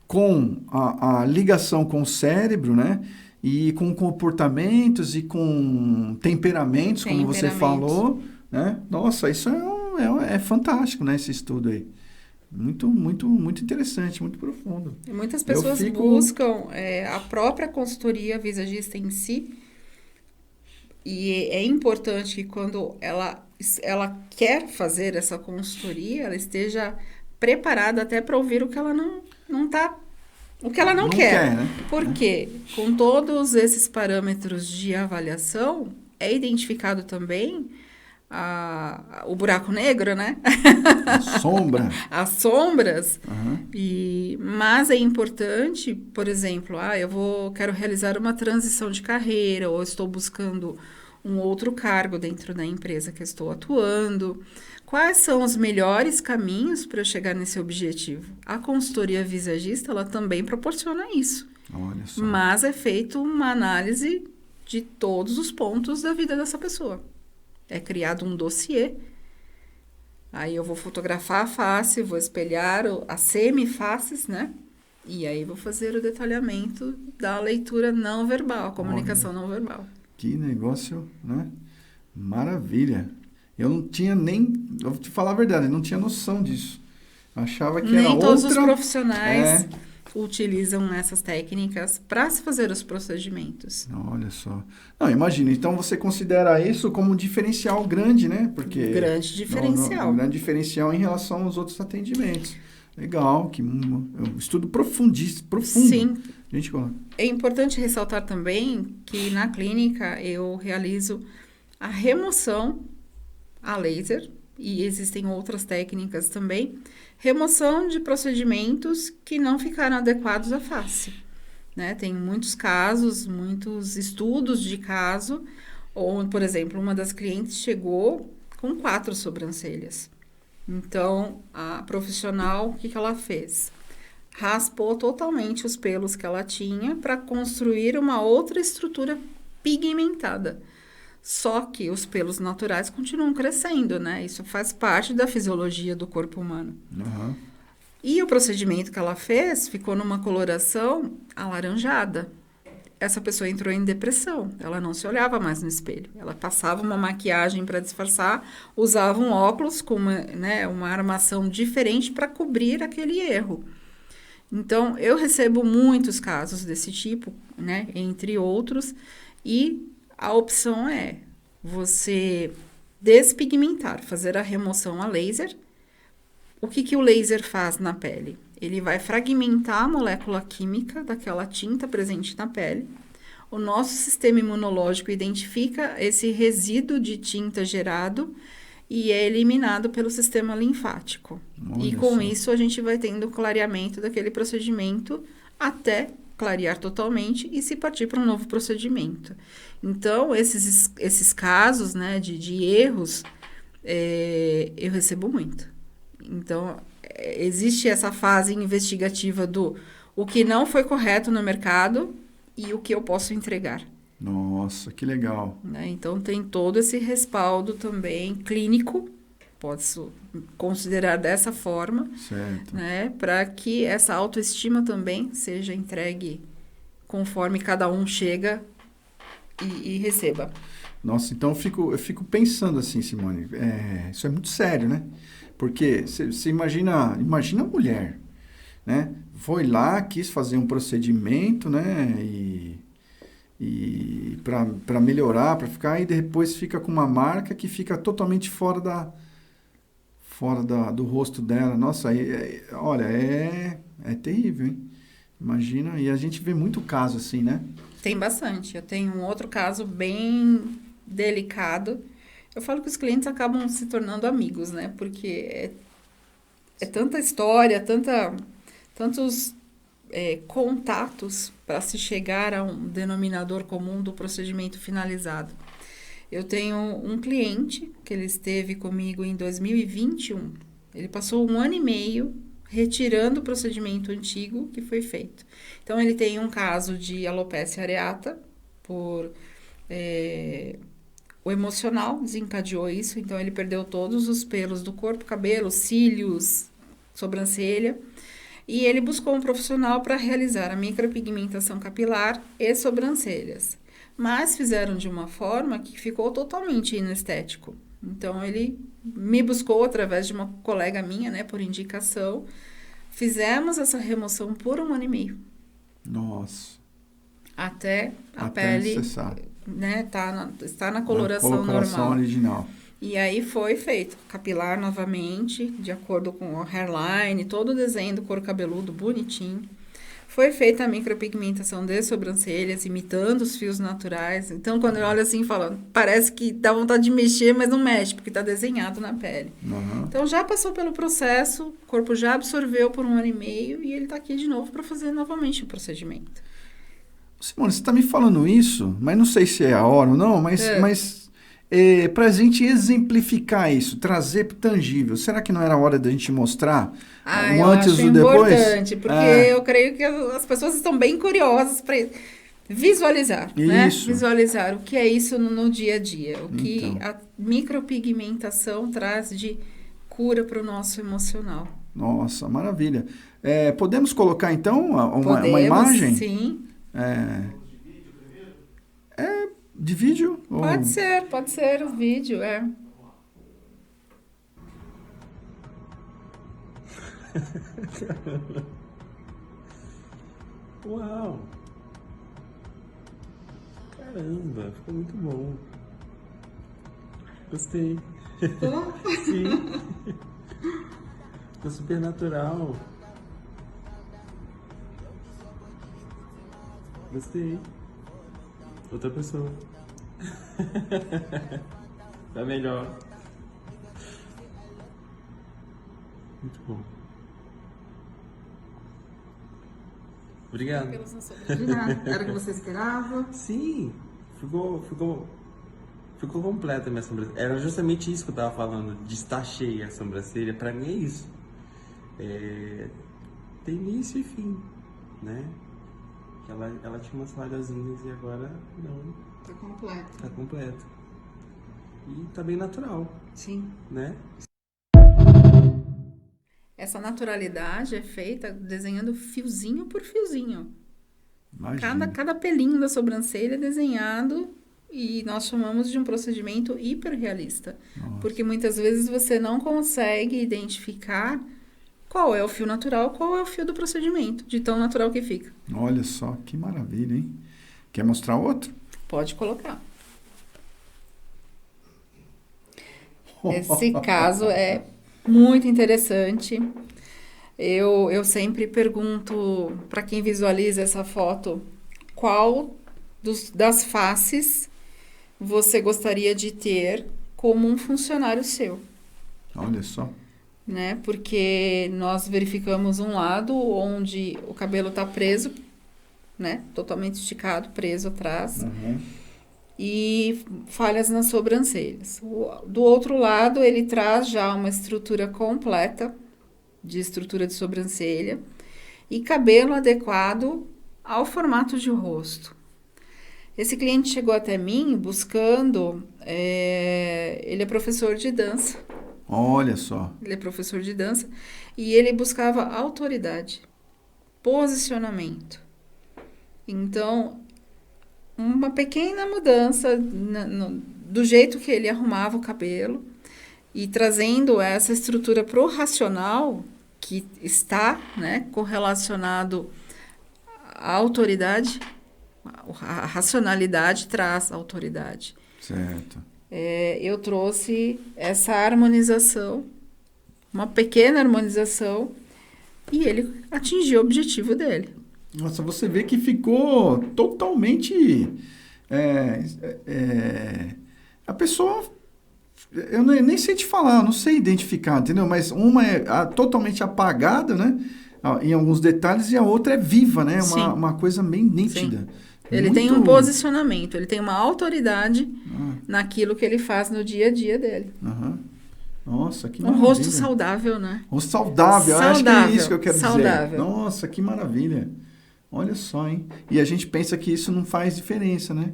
com a ligação com o cérebro, né? E com comportamentos e com temperamentos, como você falou, né? Nossa, isso é fantástico, né? Esse estudo aí. Muito, muito, muito interessante, muito profundo. E muitas pessoas buscam a própria consultoria visagista em si. E é importante que quando ela quer fazer essa consultoria, ela esteja preparada até para ouvir o que ela não está... O que ela não quer. Né? Porque com todos esses parâmetros de avaliação, é identificado também o buraco negro, né? A sombra. As sombras. Uhum. Mas é importante, por exemplo, quero realizar uma transição de carreira, ou estou buscando um outro cargo dentro da empresa que eu estou atuando. Quais são os melhores caminhos para eu chegar nesse objetivo? A consultoria visagista, ela também proporciona isso. Olha só. Mas é feito uma análise de todos os pontos da vida dessa pessoa. É criado um dossiê. Aí eu vou fotografar a face, vou espelhar as semifaces, né? E aí vou fazer o detalhamento da leitura não verbal, a comunicação não verbal. Que negócio, né? Maravilha. Eu não tinha nem... Eu vou te falar a verdade, eu não tinha noção disso. Achava que Nem era todos outra... os profissionais utilizam essas técnicas para se fazer os procedimentos. Olha só. Não, imagina, então você considera isso como um diferencial grande, né? Porque Grande diferencial. Um grande diferencial em relação aos outros atendimentos. Legal, que um estudo profundo. Sim. Gente, é importante ressaltar também que na clínica eu realizo a remoção a laser, e existem outras técnicas também, remoção de procedimentos que não ficaram adequados à face, né? Tem muitos casos, muitos estudos de caso, onde, por exemplo, uma das clientes chegou com 4 sobrancelhas. Então, a profissional, o que ela fez? Raspou totalmente os pelos que ela tinha para construir uma outra estrutura pigmentada. Só que os pelos naturais continuam crescendo, né? Isso faz parte da fisiologia do corpo humano. Uhum. E o procedimento que ela fez ficou numa coloração alaranjada. Essa pessoa entrou em depressão. Ela não se olhava mais no espelho. Ela passava uma maquiagem para disfarçar, usava um óculos com uma armação diferente para cobrir aquele erro. Então, eu recebo muitos casos desse tipo, né? Entre outros, e a opção é você despigmentar, fazer a remoção a laser. O que o laser faz na pele? Ele vai fragmentar a molécula química daquela tinta presente na pele. O nosso sistema imunológico identifica esse resíduo de tinta gerado e é eliminado pelo sistema linfático. Olha e com só. isso a gente vai tendo clareamento daquele procedimento até clarear totalmente e se partir para um novo procedimento. Então, esses casos, né, de erros, eu recebo muito. Então, existe essa fase investigativa do o que não foi correto no mercado e o que eu posso entregar. Nossa, que legal. Né? Então, tem todo esse respaldo também clínico, posso considerar dessa forma, Certo. né? Para que essa autoestima também seja entregue conforme cada um chega e receba. Nossa, então eu fico pensando assim, Simone, isso é muito sério, né? Porque você imagina a mulher, né? Foi lá, quis fazer um procedimento, né? E para melhorar, para ficar, e depois fica com uma marca que fica totalmente fora do rosto dela. Nossa, olha, é terrível, hein? Imagina, e a gente vê muito caso assim, né? Tem bastante. Eu tenho um outro caso bem delicado. Eu falo que os clientes acabam se tornando amigos, né? Porque é tanta história, tantos contatos para se chegar a um denominador comum do procedimento finalizado. Eu tenho um cliente que ele esteve comigo em 2021. Ele passou 1 ano e meio retirando o procedimento antigo que foi feito. Então, ele tem um caso de alopecia areata por... o emocional desencadeou isso, então ele perdeu todos os pelos do corpo, cabelo, cílios, sobrancelha, e ele buscou um profissional para realizar a micropigmentação capilar e sobrancelhas. Mas fizeram de uma forma que ficou totalmente inestético. Então, ele me buscou através de uma colega minha, né, por indicação. Fizemos essa remoção por 1 ano e meio. Nossa. Até a pele, né, está na coloração normal. Original. E aí foi feito capilar novamente, de acordo com o hairline, todo o desenho do couro cabeludo bonitinho. Foi feita a micropigmentação de sobrancelhas, imitando os fios naturais. Então, quando eu olho assim, falo, parece que dá vontade de mexer, mas não mexe, porque está desenhado na pele. Uhum. Então, já passou pelo processo, o corpo já absorveu por 1 ano e meio e ele está aqui de novo para fazer novamente o procedimento. Simone, você está me falando isso, mas não sei se é a hora ou não, mas para a gente exemplificar isso, trazer para tangível, será que não era a hora da gente mostrar Eu antes acho e o depois? importante, porque eu creio que as pessoas estão bem curiosas para visualizar, né? Visualizar o que é isso no dia a dia, o que a micropigmentação traz de cura para o nosso emocional. Nossa, maravilha. Podemos colocar, então, uma imagem? Sim. De vídeo? Pode ser o vídeo, Uau! Caramba, ficou muito bom. Gostei. Sim. Ficou super natural. Gostei. Outra pessoa. Tá melhor. Muito bom. Obrigado. De nada. Era o que você esperava? Sim, ficou completa a minha sobrancelha. Era justamente isso que eu tava falando, de estar cheia a sobrancelha. Pra mim é isso. Tem início e fim, né? Ela tinha umas falhazinhas e agora não. Tá completo. Tá completo. E tá bem natural. Sim. Né? Essa naturalidade é feita desenhando fiozinho por fiozinho. Cada pelinho da sobrancelha é desenhado e nós chamamos de um procedimento hiperrealista. Nossa. Porque muitas vezes você não consegue identificar qual é o fio natural, qual é o fio do procedimento, de tão natural que fica. Olha só, que maravilha, hein? Quer mostrar outro? Pode colocar. Esse caso é muito interessante. Eu sempre pergunto para quem visualiza essa foto, qual das faces você gostaria de ter como um funcionário seu? Olha só. Né? Porque nós verificamos um lado onde o cabelo está preso, né? Totalmente esticado, preso atrás. Uhum. E falhas nas sobrancelhas. Do outro lado, ele traz já uma estrutura completa de estrutura de sobrancelha e cabelo adequado ao formato de rosto. Esse cliente chegou até mim buscando, ele é professor de dança. Olha só. Ele é professor de dança e ele buscava autoridade, posicionamento. Então, uma pequena mudança do jeito que ele arrumava o cabelo e trazendo essa estrutura pro racional que está, né, correlacionado à autoridade. A racionalidade traz autoridade. Certo. Eu trouxe essa harmonização, uma pequena harmonização, e ele atingiu o objetivo dele. Nossa, você vê que ficou totalmente... a pessoa... Eu nem sei te falar, não sei identificar, entendeu? Mas uma é totalmente apagada, né? Em alguns detalhes, e a outra é viva, né? Uma coisa bem nítida. Sim. Ele tem um posicionamento, ele tem uma autoridade naquilo que ele faz no dia a dia dele. Uhum. Nossa, que maravilha. Um rosto saudável, né? Um rosto saudável, acho que é isso que eu quero dizer. Nossa, que maravilha. Olha só, hein? E a gente pensa que isso não faz diferença, né?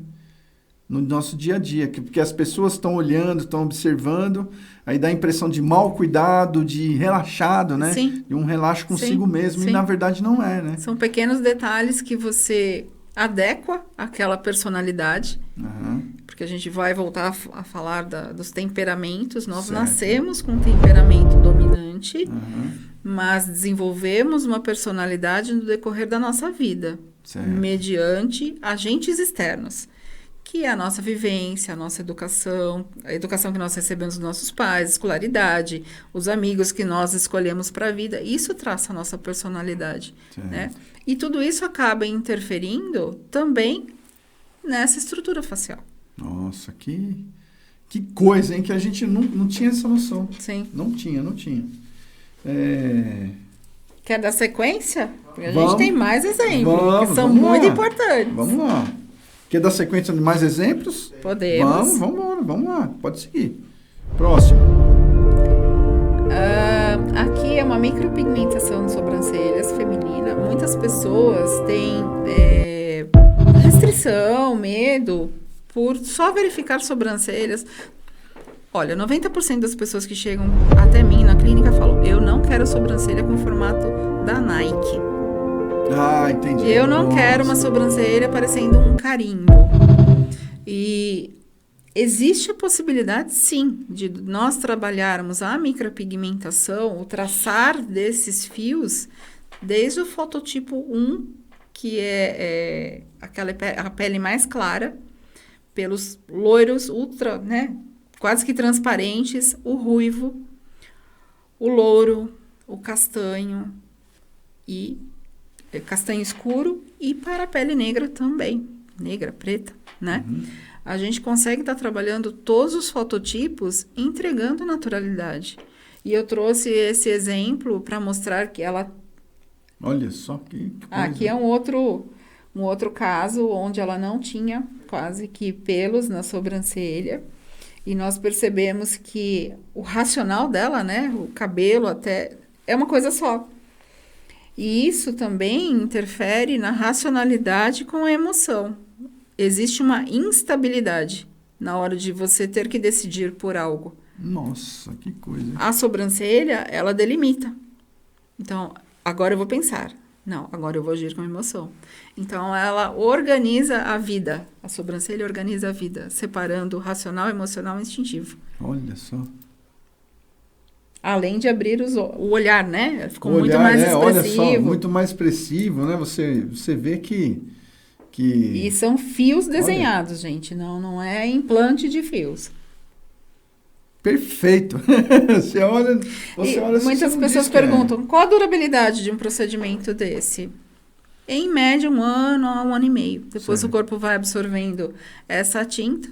No nosso dia a dia, porque as pessoas estão olhando, estão observando, aí dá a impressão de mal cuidado, de relaxado, né? Sim. De um relaxo consigo mesmo, Sim. E na verdade não é, né? São pequenos detalhes que você adequa àquela personalidade, porque a gente vai voltar a falar dos temperamentos. Nós nascemos com um temperamento dominante, mas desenvolvemos uma personalidade no decorrer da nossa vida, mediante agentes externos, que é a nossa vivência, a nossa educação, a educação que nós recebemos dos nossos pais, a escolaridade, os amigos que nós escolhemos para a vida, isso traça a nossa personalidade, né? E tudo isso acaba interferindo também nessa estrutura facial. Nossa, que coisa, hein? Que a gente não tinha essa noção. Sim. Não tinha. Quer dar sequência? Porque a Vamos. gente tem mais exemplos, que são muito importantes. Vamos lá. Quer dar sequência de mais exemplos? Podemos. Vamos lá. Pode seguir. Próximo. Aqui é uma micropigmentação de sobrancelhas feminina. Muitas pessoas têm restrição, medo por só verificar sobrancelhas. Olha, 90% das pessoas que chegam até mim na clínica falam: eu não quero sobrancelha com formato da Nike. Ah, entendi. Eu não quero uma sobrancelha parecendo um carimbo. E existe a possibilidade, sim, de nós trabalharmos a micropigmentação, o traçar desses fios, desde o fototipo 1, que é a pele mais clara, pelos loiros ultra, né, quase que transparentes, o ruivo, o louro, o castanho e castanho escuro, e para a pele negra também, negra, preta, né? Uhum. A gente consegue estar trabalhando todos os fototipos, entregando naturalidade. E eu trouxe esse exemplo para mostrar que ela... Olha só que coisa. Aqui é um outro caso onde ela não tinha quase que pelos na sobrancelha. E nós percebemos que o racional dela, né, o cabelo até, é uma coisa só. E isso também interfere na racionalidade com a emoção. Existe uma instabilidade na hora de você ter que decidir por algo. Nossa, que coisa. A sobrancelha, ela delimita. Então, agora eu vou pensar. Não, agora eu vou agir com emoção. Então, ela organiza a vida. A sobrancelha organiza a vida, separando o racional, emocional e instintivo. Olha só. Além de abrir o olhar, né? Ficou Olhar, muito mais expressivo. Olha só, muito mais expressivo, né? Você vê que... E são fios desenhados, gente. Não é implante de fios. Perfeito. Você olha muitas pessoas perguntam, qual a durabilidade de um procedimento desse? Em média, 1 ano a 1 ano e meio. Depois o corpo vai absorvendo essa tinta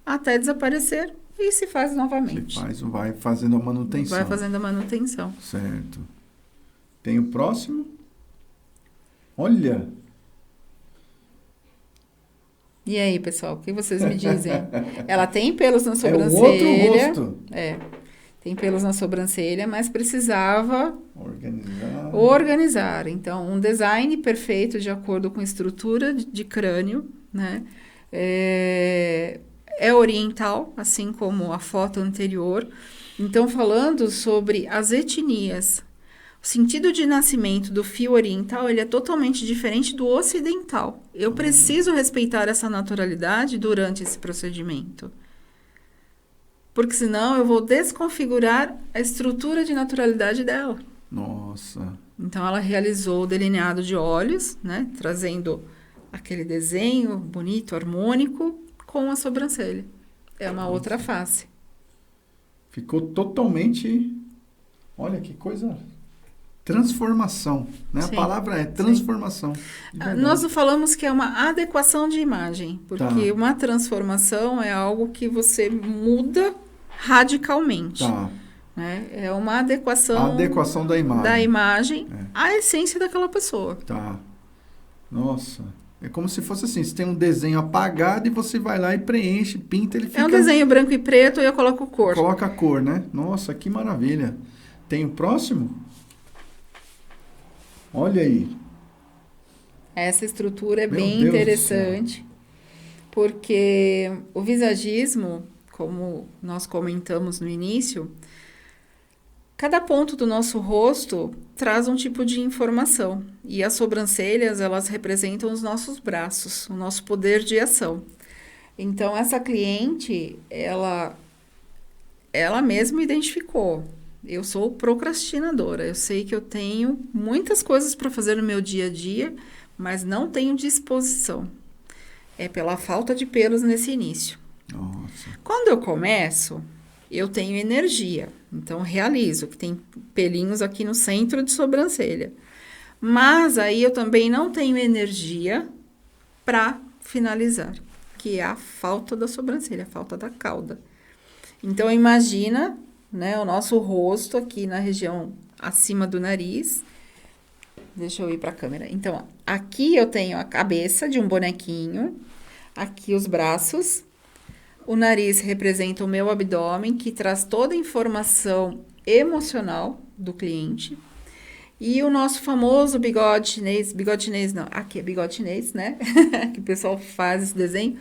até desaparecer e se faz novamente. Vai fazendo a manutenção. Vai fazendo a manutenção. Certo. Tem o próximo? Olha... E aí, pessoal, o que vocês me dizem? Ela tem pelos na sobrancelha. É o outro rosto. Tem pelos na sobrancelha, mas precisava organizar. Então, um design perfeito de acordo com a estrutura de crânio, né? É oriental, assim como a foto anterior. Então, falando sobre as etnias, o sentido de nascimento do fio oriental, ele é totalmente diferente do ocidental. Eu preciso respeitar essa naturalidade durante esse procedimento. Porque senão eu vou desconfigurar a estrutura de naturalidade dela. Nossa. Então, ela realizou o delineado de olhos, né? Trazendo aquele desenho bonito, harmônico, com a sobrancelha. É uma outra face. Ficou totalmente... Olha que coisa... Transformação, né? Sim, a palavra é transformação. Nós falamos que é uma adequação de imagem, porque uma transformação é algo que você muda radicalmente. Né? É uma adequação... A adequação da imagem. Da imagem à essência daquela pessoa. Tá. Nossa. É como se fosse assim, você tem um desenho apagado e você vai lá e preenche, pinta, ele fica... É um desenho branco e preto e eu coloco cor. Coloca a cor, né? Nossa, que maravilha. Tem o próximo? Olha aí. Essa estrutura é bem interessante, porque o visagismo, como nós comentamos no início, cada ponto do nosso rosto traz um tipo de informação. E as sobrancelhas, elas representam os nossos braços, o nosso poder de ação. Então, essa cliente, ela mesma identificou. Eu sou procrastinadora. Eu sei que eu tenho muitas coisas para fazer no meu dia a dia, mas não tenho disposição. É pela falta de pelos nesse início. Nossa. Quando eu começo, eu tenho energia. Então, realizo que tem pelinhos aqui no centro de sobrancelha. Mas aí eu também não tenho energia para finalizar, que é a falta da sobrancelha, a falta da cauda. Então, imagina, né, o nosso rosto aqui na região acima do nariz. Deixa eu ir para a câmera. Então, ó, aqui eu tenho a cabeça de um bonequinho, aqui os braços. O nariz representa o meu abdômen, que traz toda a informação emocional do cliente. E o nosso famoso bigode chinês não, aqui é bigode chinês, né? Que o pessoal faz esse desenho,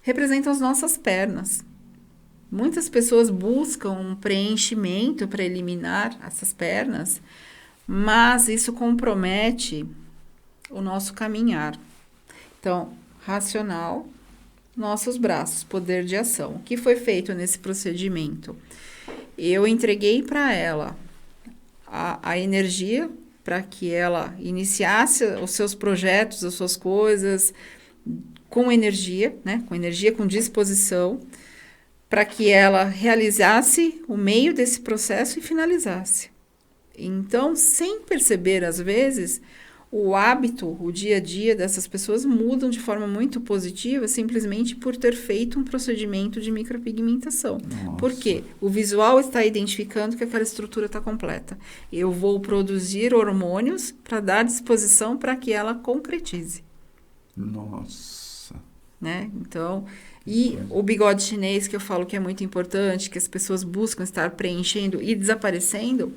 representa as nossas pernas. Muitas pessoas buscam um preenchimento para eliminar essas pernas, mas isso compromete o nosso caminhar. Então, racional, nossos braços, poder de ação. O que foi feito nesse procedimento? Eu entreguei para ela a energia para que ela iniciasse os seus projetos, as suas coisas com energia, né? Com energia, com disposição, para que ela realizasse o meio desse processo e finalizasse. Então, sem perceber, às vezes, o hábito, o dia a dia dessas pessoas mudam de forma muito positiva simplesmente por ter feito um procedimento de micropigmentação. Nossa. Por quê? O visual está identificando que aquela estrutura está completa. Eu vou produzir hormônios para dar disposição para que ela concretize. Nossa. Né? Então, e o bigode chinês, que eu falo que é muito importante, que as pessoas buscam estar preenchendo e desaparecendo,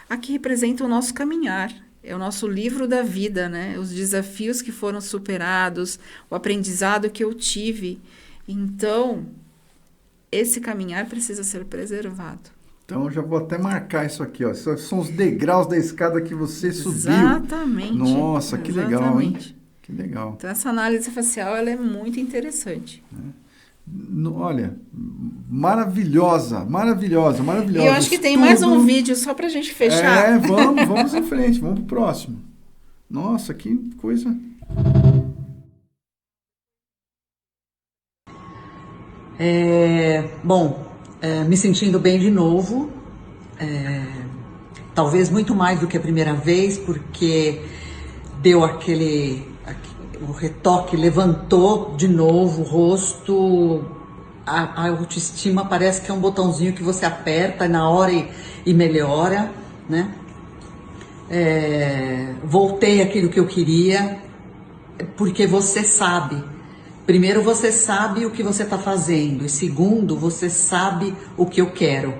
aqui representa o nosso caminhar. É o nosso livro da vida, né? Os desafios que foram superados, o aprendizado que eu tive. Então, esse caminhar precisa ser preservado. Então, eu já vou até marcar isso aqui, ó. Esses são os degraus da escada que você subiu. Exatamente. Nossa, que legal, hein? Que legal. Então, essa análise facial, ela é muito interessante. Olha, maravilhosa. E eu acho que tem mais um vídeo só pra gente fechar. Vamos em frente, vamos pro próximo. Nossa, que coisa. Me sentindo bem de novo, talvez muito mais do que a primeira vez, porque deu o retoque, levantou de novo o rosto, a autoestima parece que é um botãozinho que você aperta na hora e melhora, né? Voltei àquilo que eu queria, porque você sabe. Primeiro, você sabe o que você está fazendo, e segundo, você sabe o que eu quero.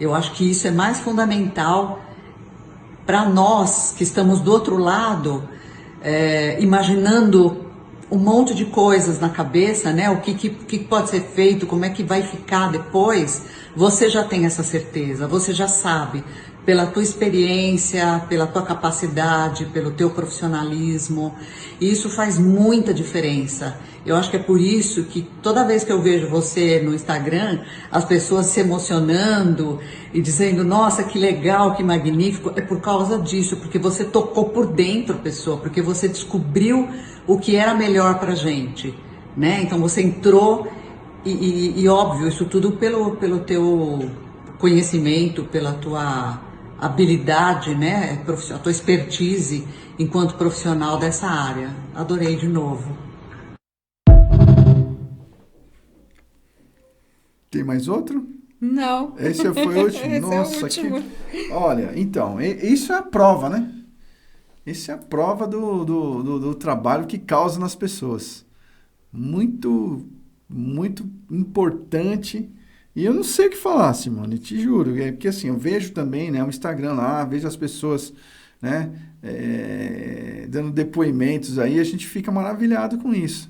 Eu acho que isso é mais fundamental para nós que estamos do outro lado, imaginando um monte de coisas na cabeça, né? O que pode ser feito, como é que vai ficar depois. Você já tem essa certeza, você já sabe, pela tua experiência, pela tua capacidade, pelo teu profissionalismo, e isso faz muita diferença. Eu acho que é por isso que toda vez que eu vejo você no Instagram, as pessoas se emocionando e dizendo, nossa, que legal, que magnífico, é por causa disso, porque você tocou por dentro a pessoa, porque você descobriu o que era melhor pra gente, né? Então você entrou e óbvio, isso tudo pelo teu conhecimento, pela tua habilidade, né? A tua expertise enquanto profissional dessa área. Adorei de novo. Tem mais outro? Não. Esse foi o último? Nossa, é o último. Olha, então, isso é a prova, né? Isso é a prova do trabalho que causa nas pessoas. Muito, muito importante. E eu não sei o que falar, Simone, te juro. Porque assim, eu vejo também, né, o Instagram lá, vejo as pessoas, né, dando depoimentos aí, a gente fica maravilhado com isso,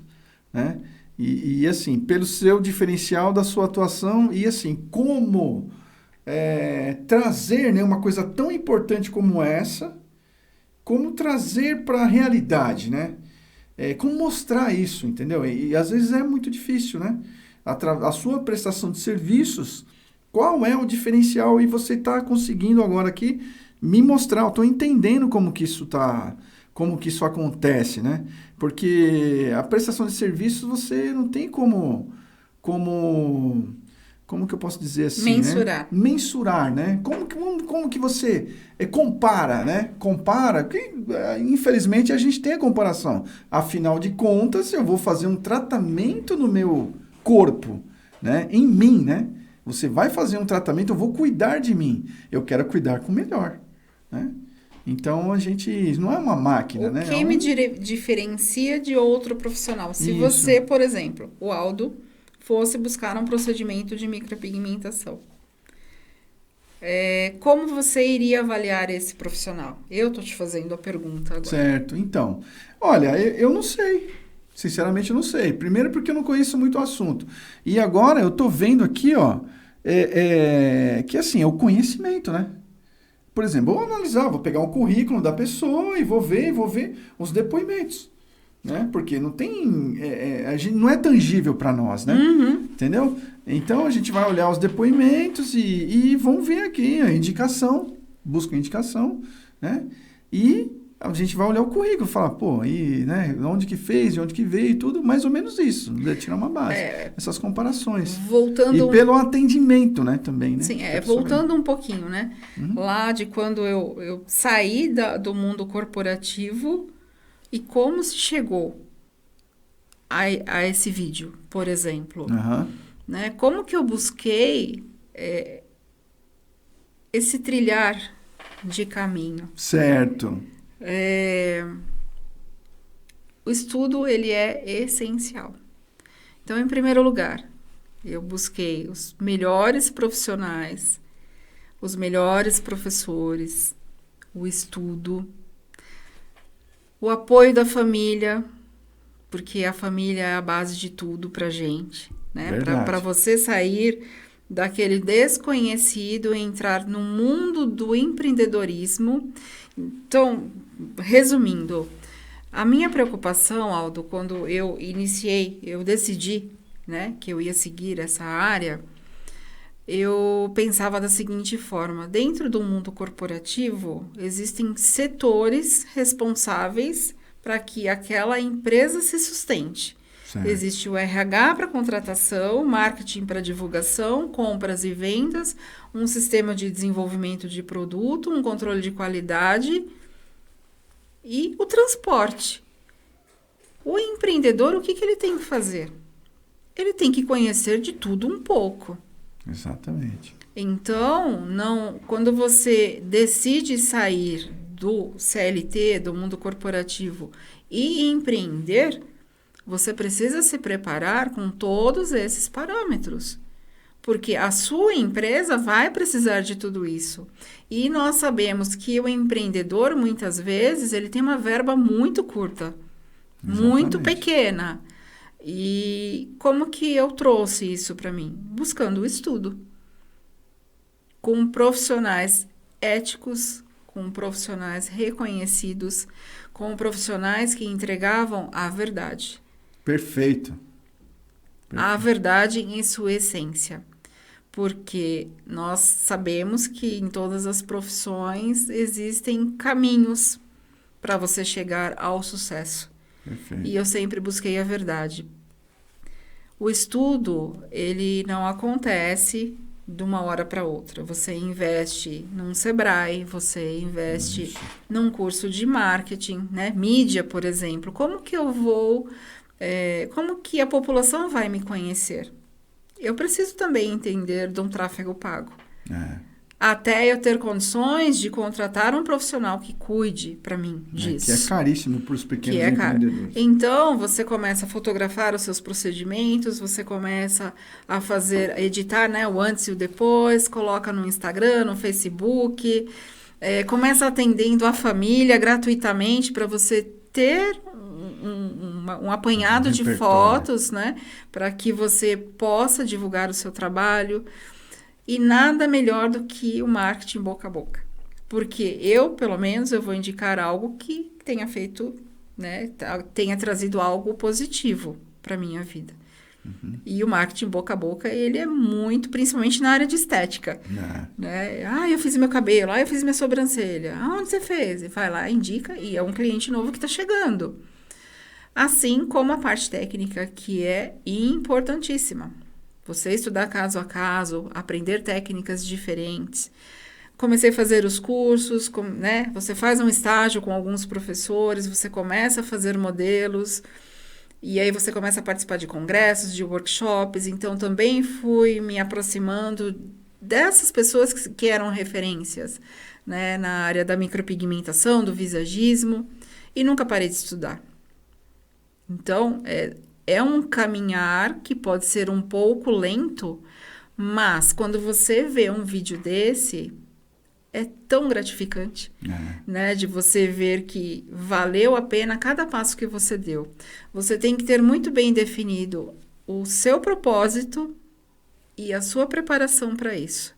né? E assim, pelo seu diferencial da sua atuação e assim, como trazer, né, uma coisa tão importante como essa, como trazer para a realidade, né? Como mostrar isso, entendeu? E às vezes é muito difícil, né? A sua prestação de serviços, qual é o diferencial? E você está conseguindo agora aqui me mostrar, eu estou entendendo como que isso está como que isso acontece, né? Porque a prestação de serviços você não tem como que eu posso dizer assim, mensurar. né? Mensurar, né? Como que você compara, né? Compara, porque infelizmente a gente tem a comparação. Afinal de contas, eu vou fazer um tratamento no meu corpo, né? Em mim, né? Você vai fazer um tratamento, eu vou cuidar de mim. Eu quero cuidar com o melhor, né? Então, a gente não é uma máquina, né? O que me diferencia de outro profissional? Se Isso. você, por exemplo, o Aldo, fosse buscar um procedimento de micropigmentação, como você iria avaliar esse profissional? Eu estou te fazendo a pergunta agora. Certo. Então, olha, eu não sei. Sinceramente, eu não sei. Primeiro porque eu não conheço muito o assunto. E agora eu estou vendo aqui, ó, que assim, é o conhecimento, né? Por exemplo, vou analisar, vou pegar um currículo da pessoa e vou ver os depoimentos, né? Porque não tem, a gente não é tangível para nós, né? Uhum. Entendeu? Então a gente vai olhar os depoimentos e vamos ver aqui a indicação, busca a indicação, né? E a gente vai olhar o currículo, falar, pô, aí, né? Onde que fez, de onde que veio e tudo, mais ou menos isso, né? Tirar uma base, essas comparações. Voltando E pelo atendimento, né? Também, né? Sim, voltando um pouquinho, né? Uhum. Lá de quando eu saí do mundo corporativo e como se chegou a esse vídeo, por exemplo. Aham. Né? Como que eu busquei esse trilhar de caminho? Certo. O estudo, ele é essencial. Então, em primeiro lugar, eu busquei os melhores profissionais, os melhores professores, o estudo, o apoio da família, porque a família é a base de tudo pra gente, né? Para você sair daquele desconhecido e entrar no mundo do empreendedorismo. Então, resumindo, a minha preocupação, Aldo, quando eu decidi, né, que eu ia seguir essa área, eu pensava da seguinte forma: dentro do mundo corporativo, existem setores responsáveis para que aquela empresa se sustente. Certo. Existe o RH para contratação, marketing para divulgação, compras e vendas, um sistema de desenvolvimento de produto, um controle de qualidade e o transporte. O empreendedor, o que ele tem que fazer? Ele tem que conhecer de tudo um pouco. Exatamente. Então, quando você decide sair do CLT, do mundo corporativo, e empreender, você precisa se preparar com todos esses parâmetros. Porque a sua empresa vai precisar de tudo isso. E nós sabemos que o empreendedor, muitas vezes, ele tem uma verba muito curta, muito pequena. E como que eu trouxe isso para mim? Buscando o estudo. Com profissionais éticos, com profissionais reconhecidos, com profissionais que entregavam a verdade. Perfeito. A verdade em sua essência. Porque nós sabemos que em todas as profissões existem caminhos para você chegar ao sucesso. Perfeito. E eu sempre busquei a verdade. O estudo, ele não acontece de uma hora para outra. Você investe num Sebrae, você investe num curso de marketing, né? Mídia, por exemplo. Como que eu vou... como que a população vai me conhecer? Eu preciso também entender de um tráfego pago. Até eu ter condições de contratar um profissional que cuide para mim disso. Que é caríssimo para os pequenos empreendedores. Então, você começa a fotografar os seus procedimentos, você começa a editar, né, o antes e o depois, coloca no Instagram, no Facebook, começa atendendo a família gratuitamente para você ter um apanhado de fotos, né, para que você possa divulgar o seu trabalho. E nada melhor do que o marketing boca a boca. Porque pelo menos, eu vou indicar algo que tenha feito, né, tenha trazido algo positivo para a minha vida. E o marketing boca a boca, ele é muito, principalmente na área de estética. Né? Eu fiz meu cabelo, eu fiz minha sobrancelha. Aonde você fez? E vai lá, indica, e é um cliente novo que está chegando. Assim como a parte técnica, que é importantíssima. Você estudar caso a caso, aprender técnicas diferentes. Comecei a fazer os cursos, né? Você faz um estágio com alguns professores, você começa a fazer modelos, e aí você começa a participar de congressos, de workshops. Então, também fui me aproximando dessas pessoas que eram referências, né? Na área da micropigmentação, do visagismo, e nunca parei de estudar. Então, é um caminhar que pode ser um pouco lento, mas quando você vê um vídeo desse, é tão gratificante, né? De você ver que valeu a pena cada passo que você deu. Você tem que ter muito bem definido o seu propósito e a sua preparação para isso.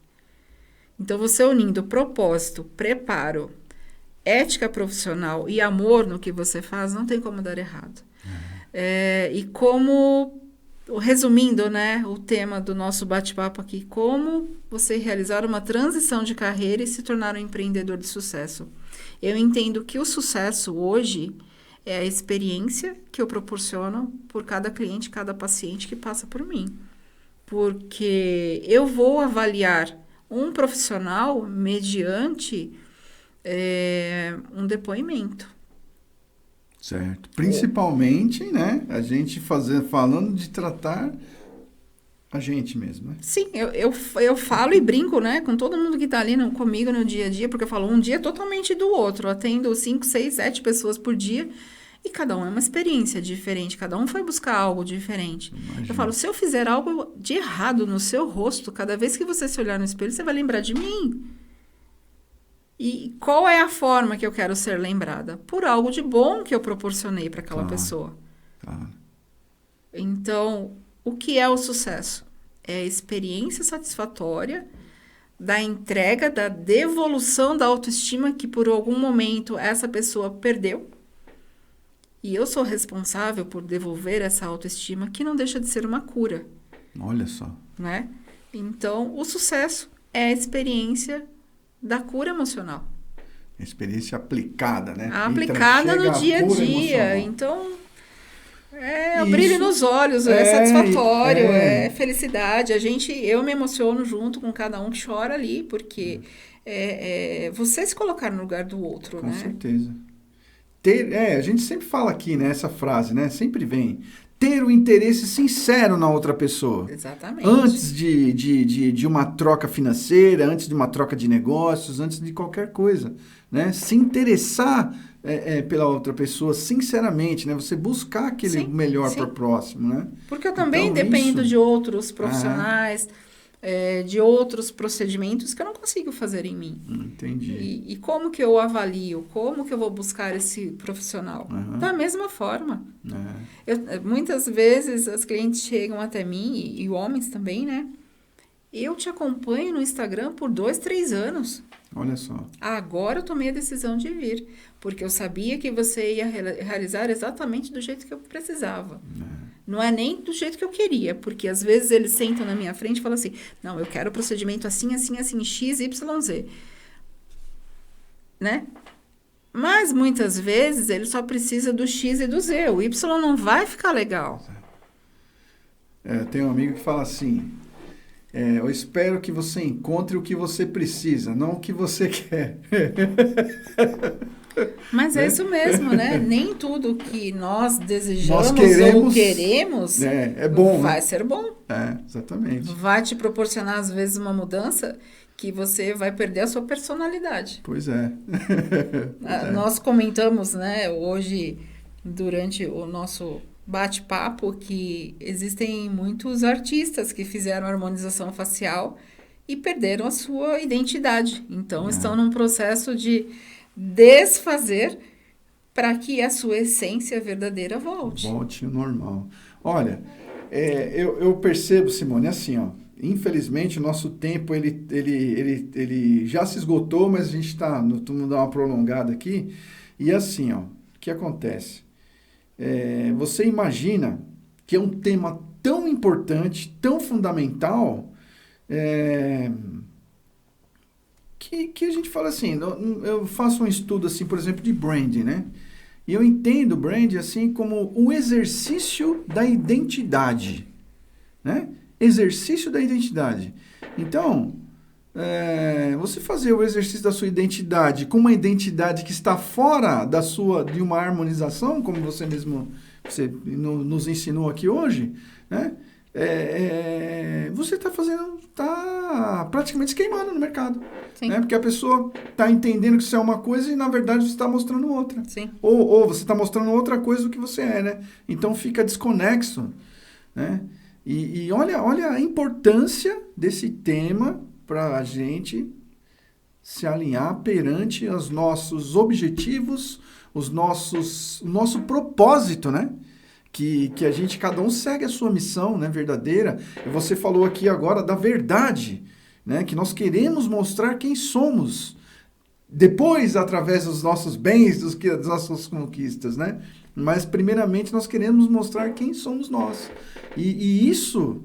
Então, você unindo propósito, preparo, ética profissional e amor no que você faz, não tem como dar errado. E como, resumindo, né, o tema do nosso bate-papo aqui, como você realizar uma transição de carreira e se tornar um empreendedor de sucesso. Eu entendo que o sucesso hoje é a experiência que eu proporciono por cada cliente, cada paciente que passa por mim. Porque eu vou avaliar um profissional mediante um depoimento. Certo. Principalmente, né? A gente falando de tratar a gente mesmo, né? Sim, eu falo e brinco, né? Com todo mundo que está ali comigo no dia a dia, porque eu falo um dia é totalmente do outro. Eu atendo 5, 6, 7 pessoas por dia e cada um é uma experiência diferente. Cada um foi buscar algo diferente. Imagina. Eu falo, se eu fizer algo de errado no seu rosto, cada vez que você se olhar no espelho, você vai lembrar de mim. E qual é a forma que eu quero ser lembrada? Por algo de bom que eu proporcionei para aquela pessoa. Claro. Então, o que é o sucesso? É a experiência satisfatória da entrega, da devolução da autoestima que por algum momento essa pessoa perdeu. E eu sou responsável por devolver essa autoestima, que não deixa de ser uma cura. Olha só. Né? Então, o sucesso é a experiência da cura emocional. Experiência aplicada, né? Aplicada no dia a dia. Então, o brilho nos olhos, é satisfatório, é felicidade. Eu me emociono junto com cada um que chora ali, porque você se colocar no lugar do outro, com né? certeza. A gente sempre fala aqui, né, essa frase, né? Sempre vem. Ter o interesse sincero na outra pessoa. Exatamente. Antes de uma troca financeira, antes de uma troca de negócios, antes de qualquer coisa, né? Se interessar pela outra pessoa sinceramente, né? Você buscar aquele melhor para o próximo, né? Porque eu também dependo de outros profissionais, de outros procedimentos que eu não consigo fazer em mim. Entendi. E como que eu avalio? Como que eu vou buscar esse profissional? Da mesma forma. Muitas vezes as clientes chegam até mim, e homens também, né? Eu te acompanho no Instagram por 2, 3 anos. Olha só. Agora eu tomei a decisão de vir, porque eu sabia que você ia realizar exatamente do jeito que eu precisava. Não é nem do jeito que eu queria, porque às vezes eles sentam na minha frente e falam assim, não, eu quero o procedimento assim, assim, assim, X, Y, Z. Né? Mas muitas vezes ele só precisa do X e do Z. O Y não vai ficar legal. Tem um amigo que fala assim, eu espero que você encontre o que você precisa, não o que você quer. Mas é isso mesmo, né? Nem tudo que nós desejamos ou queremos é bom, vai ser bom. Exatamente. Vai te proporcionar, às vezes, uma mudança que você vai perder a sua personalidade. Pois é. Nós comentamos, né, hoje, durante o nosso bate-papo, que existem muitos artistas que fizeram harmonização facial e perderam a sua identidade. Então, estão num processo de desfazer para que a sua essência verdadeira volte. Volte ao normal. Olha, eu percebo, Simone, assim, ó, infelizmente o nosso tempo ele já se esgotou, mas a gente vamos dar uma prolongada aqui. E assim, ó, o que acontece? Você imagina que é um tema tão importante, tão fundamental, que a gente fala assim, eu faço um estudo, assim, por exemplo, de branding, né? E eu entendo o branding, assim, como o exercício da identidade, né? Exercício da identidade. Então, você fazer o exercício da sua identidade com uma identidade que está fora de uma harmonização, como você mesmo nos ensinou aqui hoje, né? Você está praticamente se queimando no mercado. Sim. Né? Porque a pessoa está entendendo que isso é uma coisa e, na verdade, você está mostrando outra. Sim. Ou você está mostrando outra coisa do que você é, né? Então, fica desconexo, né? E olha a importância desse tema para a gente se alinhar perante os nossos objetivos, o nosso propósito, né? Que a gente, cada um segue a sua missão, né, verdadeira. E você falou aqui agora da verdade, né? Que nós queremos mostrar quem somos. Depois, através dos nossos bens, das nossas conquistas, né? Mas, primeiramente, nós queremos mostrar quem somos nós. E isso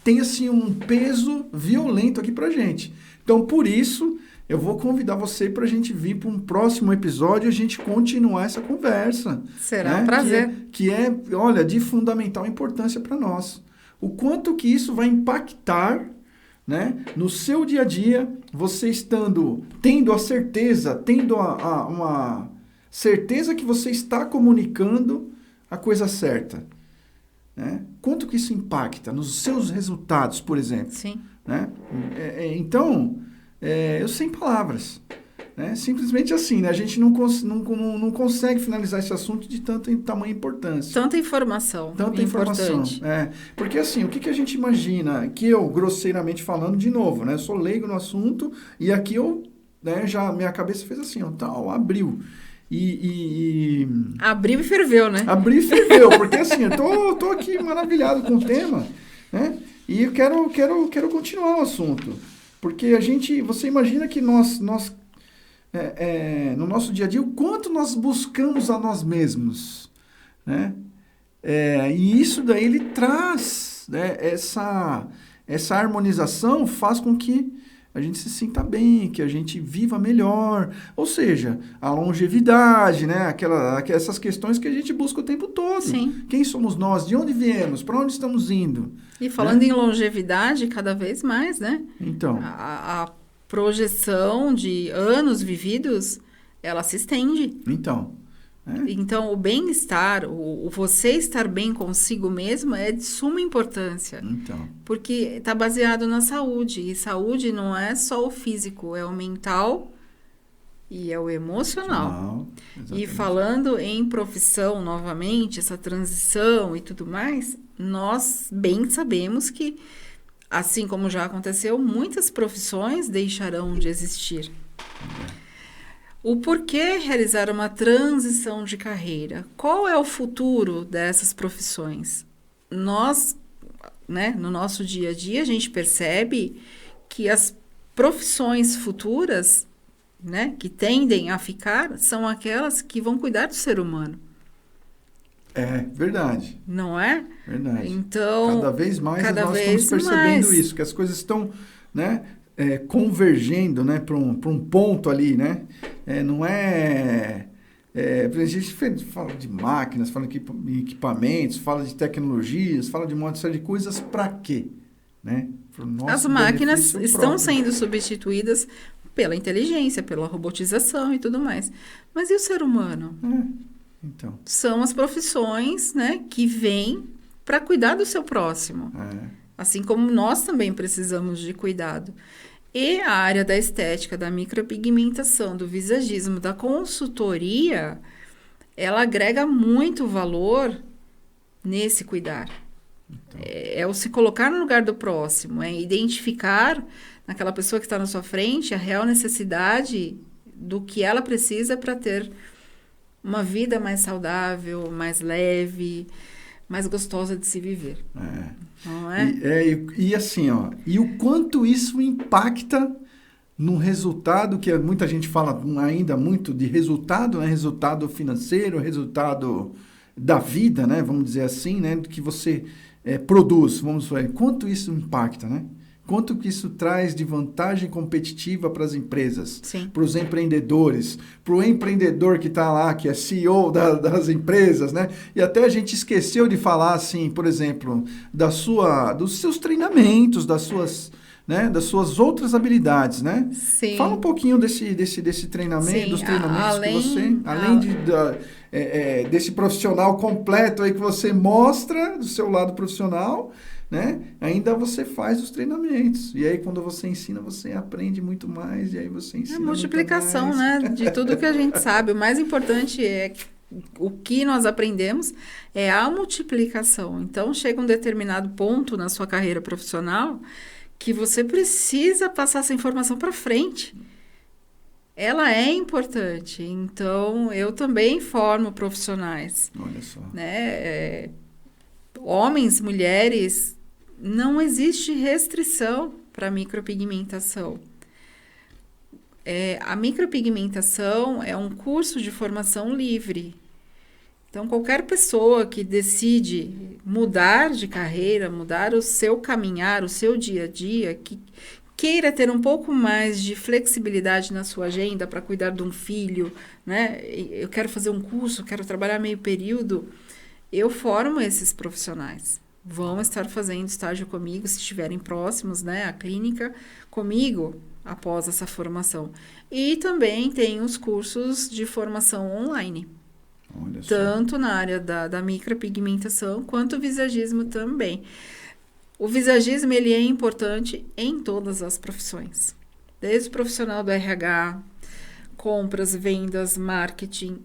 tem, assim, um peso violento aqui pra gente. Então, por isso, eu vou convidar você para a gente vir para um próximo episódio e a gente continuar essa conversa. Será né? um prazer. Que é, olha, de fundamental importância para nós. O quanto que isso vai impactar, né, no seu dia a dia, você tendo a certeza, uma certeza que você está comunicando a coisa certa. Né? Quanto que isso impacta nos seus resultados, por exemplo. Sim. Né? Então, eu sem palavras. Né? Simplesmente assim, né? A gente não consegue finalizar esse assunto de tamanha importância. Tanta informação. Tanta informação. Porque assim, o que a gente imagina? Que eu, grosseiramente falando, de novo, né? Sou leigo no assunto e aqui eu, né, minha cabeça fez assim, ó, tal, abriu. Abriu e ferveu, né? Abriu e ferveu, porque assim, eu tô aqui maravilhado com o tema, né? E eu quero continuar o assunto. Porque você imagina que nós no nosso dia a dia, o quanto nós buscamos a nós mesmos, né? E isso daí ele traz, né, essa harmonização faz com que a gente se sinta bem, que a gente viva melhor, ou seja, a longevidade, né? Essas questões que a gente busca o tempo todo. Sim. Quem somos nós? De onde viemos? Para onde estamos indo? E falando em longevidade, cada vez mais, né? Então. A projeção de anos vividos, ela se estende. Então. Então, o bem-estar, o você estar bem consigo mesmo é de suma importância. Então. Porque está baseado na saúde. E saúde não é só o físico, é o mental e é o emocional. E falando em profissão novamente, essa transição e tudo mais, nós bem sabemos que, assim como já aconteceu, muitas profissões deixarão de existir. O porquê realizar uma transição de carreira? Qual é o futuro dessas profissões? Nós, né, no nosso dia a dia, a gente percebe que as profissões futuras, né, que tendem a ficar, são aquelas que vão cuidar do ser humano. Verdade. Não é? Verdade. Então, cada vez mais nós estamos percebendo isso, que as coisas estão, né, convergendo, né, para um ponto ali, né? Não a gente fala de máquinas, fala de equipamentos, fala de tecnologias, fala de uma série de coisas, para quê? Né? As máquinas estão sendo substituídas pela inteligência, pela robotização e tudo mais. Mas e o ser humano? Então. São as profissões, né, que vêm para cuidar do seu próximo. Assim como nós também precisamos de cuidado. E a área da estética, da micropigmentação, do visagismo, da consultoria, ela agrega muito valor nesse cuidar. Então. É o se colocar no lugar do próximo, é identificar naquela pessoa que está na sua frente a real necessidade do que ela precisa para ter uma vida mais saudável, mais leve, mais gostosa de se viver. Não é? E assim, ó, e o quanto isso impacta num resultado que muita gente fala ainda muito de resultado, né? Resultado financeiro, resultado da vida, né? Vamos dizer assim, né? Que você produz, vamos falar, quanto isso impacta, né? Quanto que isso traz de vantagem competitiva para as empresas, para os empreendedores, para o empreendedor que está lá, que é CEO das empresas, né? E até a gente esqueceu de falar, assim, por exemplo, dos seus treinamentos, das suas outras habilidades, né? Sim. Fala um pouquinho desse treinamento, Sim, dos treinamentos que você, desse profissional completo aí que você mostra do seu lado profissional, né? Ainda você faz os treinamentos. E aí, quando você ensina, você aprende muito mais. E aí você ensina a multiplicação, muito mais. né? De tudo que a gente sabe. O mais importante é o que nós aprendemos é a multiplicação. Então, chega um determinado ponto na sua carreira profissional que você precisa passar essa informação para frente. Ela é importante. Então, eu também formo profissionais. Olha só. Né? Homens, mulheres, não existe restrição para micropigmentação. A micropigmentação é um curso de formação livre. Então, qualquer pessoa que decide mudar de carreira, mudar o seu caminhar, o seu dia a dia, que queira ter um pouco mais de flexibilidade na sua agenda para cuidar de um filho, né? Eu quero fazer um curso, quero trabalhar meio período, eu formo esses profissionais. Vão estar fazendo estágio comigo, se estiverem próximos, né, à clínica, comigo, após essa formação. E também tem os cursos de formação online. Olha só. Tanto na área da micropigmentação, quanto o visagismo também. O visagismo, ele é importante em todas as profissões. Desde o profissional do RH, compras, vendas, marketing.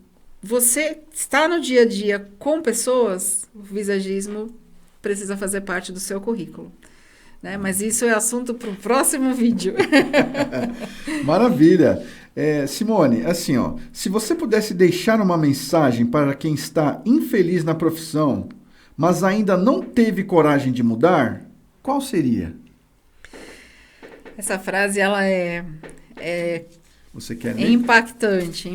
Você está no dia a dia com pessoas, o visagismo precisa fazer parte do seu currículo. Né? Mas isso é assunto para o próximo vídeo. Maravilha. Simone, assim, ó, se você pudesse deixar uma mensagem para quem está infeliz na profissão, mas ainda não teve coragem de mudar, qual seria? Essa frase, ela Você quer ler? impactante.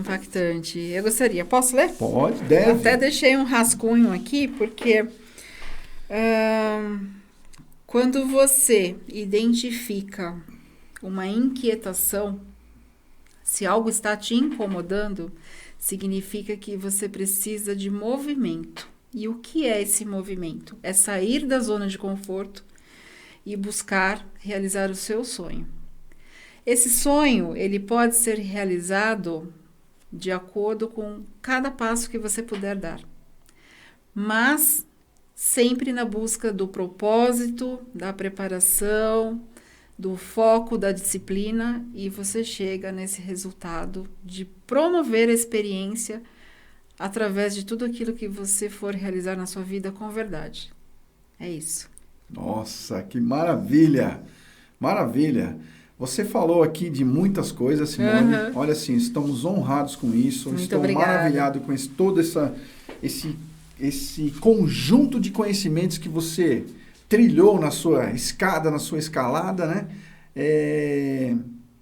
Eu gostaria. Posso ler? Pode, deve. Eu até deixei um rascunho aqui, porque quando você identifica uma inquietação, se algo está te incomodando, significa que você precisa de movimento. E o que é esse movimento? É sair da zona de conforto e buscar realizar o seu sonho. Esse sonho, ele pode ser realizado de acordo com cada passo que você puder dar. Mas sempre na busca do propósito, da preparação, do foco, da disciplina, e você chega nesse resultado de promover a experiência através de tudo aquilo que você for realizar na sua vida com verdade. É isso. Nossa, que maravilha! Maravilha! Você falou aqui de muitas coisas, Simone. Uhum. Olha assim, estamos honrados com isso. Muito Estou obrigada. maravilhado com todo esse conjunto de conhecimentos que você trilhou na sua escada, na sua escalada, né?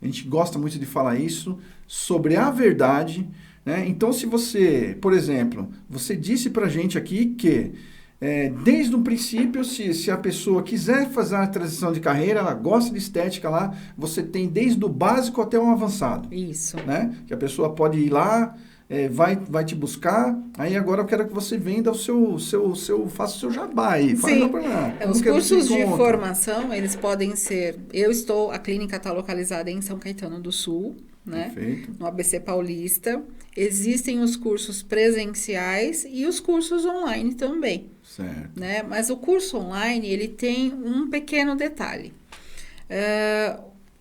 A gente gosta muito de falar isso, sobre a verdade, né? Então, se você, por exemplo, você disse pra gente aqui que desde o princípio, se a pessoa quiser fazer a transição de carreira, ela gosta de estética lá, você tem desde o básico até o avançado. Isso. Né? Que a pessoa pode ir lá, vai te buscar, aí agora eu quero que você venda faça o seu jabá aí. Sim, os que cursos você de encontra? formação, eles podem ser, a clínica está localizada em São Caetano do Sul, né? Perfeito. No ABC Paulista. Existem os cursos presenciais e os cursos online também. Certo. Né? Mas o curso online, ele tem um pequeno detalhe.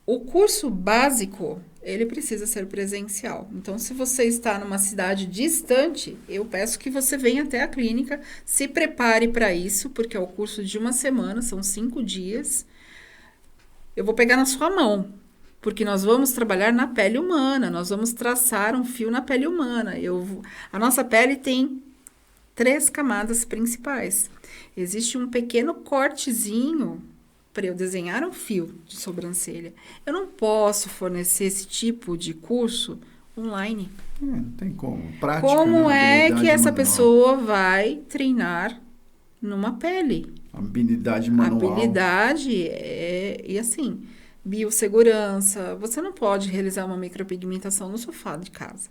O curso básico, ele precisa ser presencial. Então, se você está numa cidade distante, eu peço que você venha até a clínica, se prepare para isso, porque é o curso de 1 semana, são 5 dias. Eu vou pegar na sua mão, porque nós vamos trabalhar na pele humana, nós vamos traçar um fio na pele humana. A nossa pele tem 3 camadas principais. Existe um pequeno cortezinho para eu desenhar um fio de sobrancelha. Eu não posso fornecer esse tipo de curso online. Não tem como. Prática, Como né? é que essa manual. pessoa vai treinar numa pele? Habilidade manual. Habilidade e assim, biossegurança. Você não pode realizar uma micropigmentação no sofá de casa.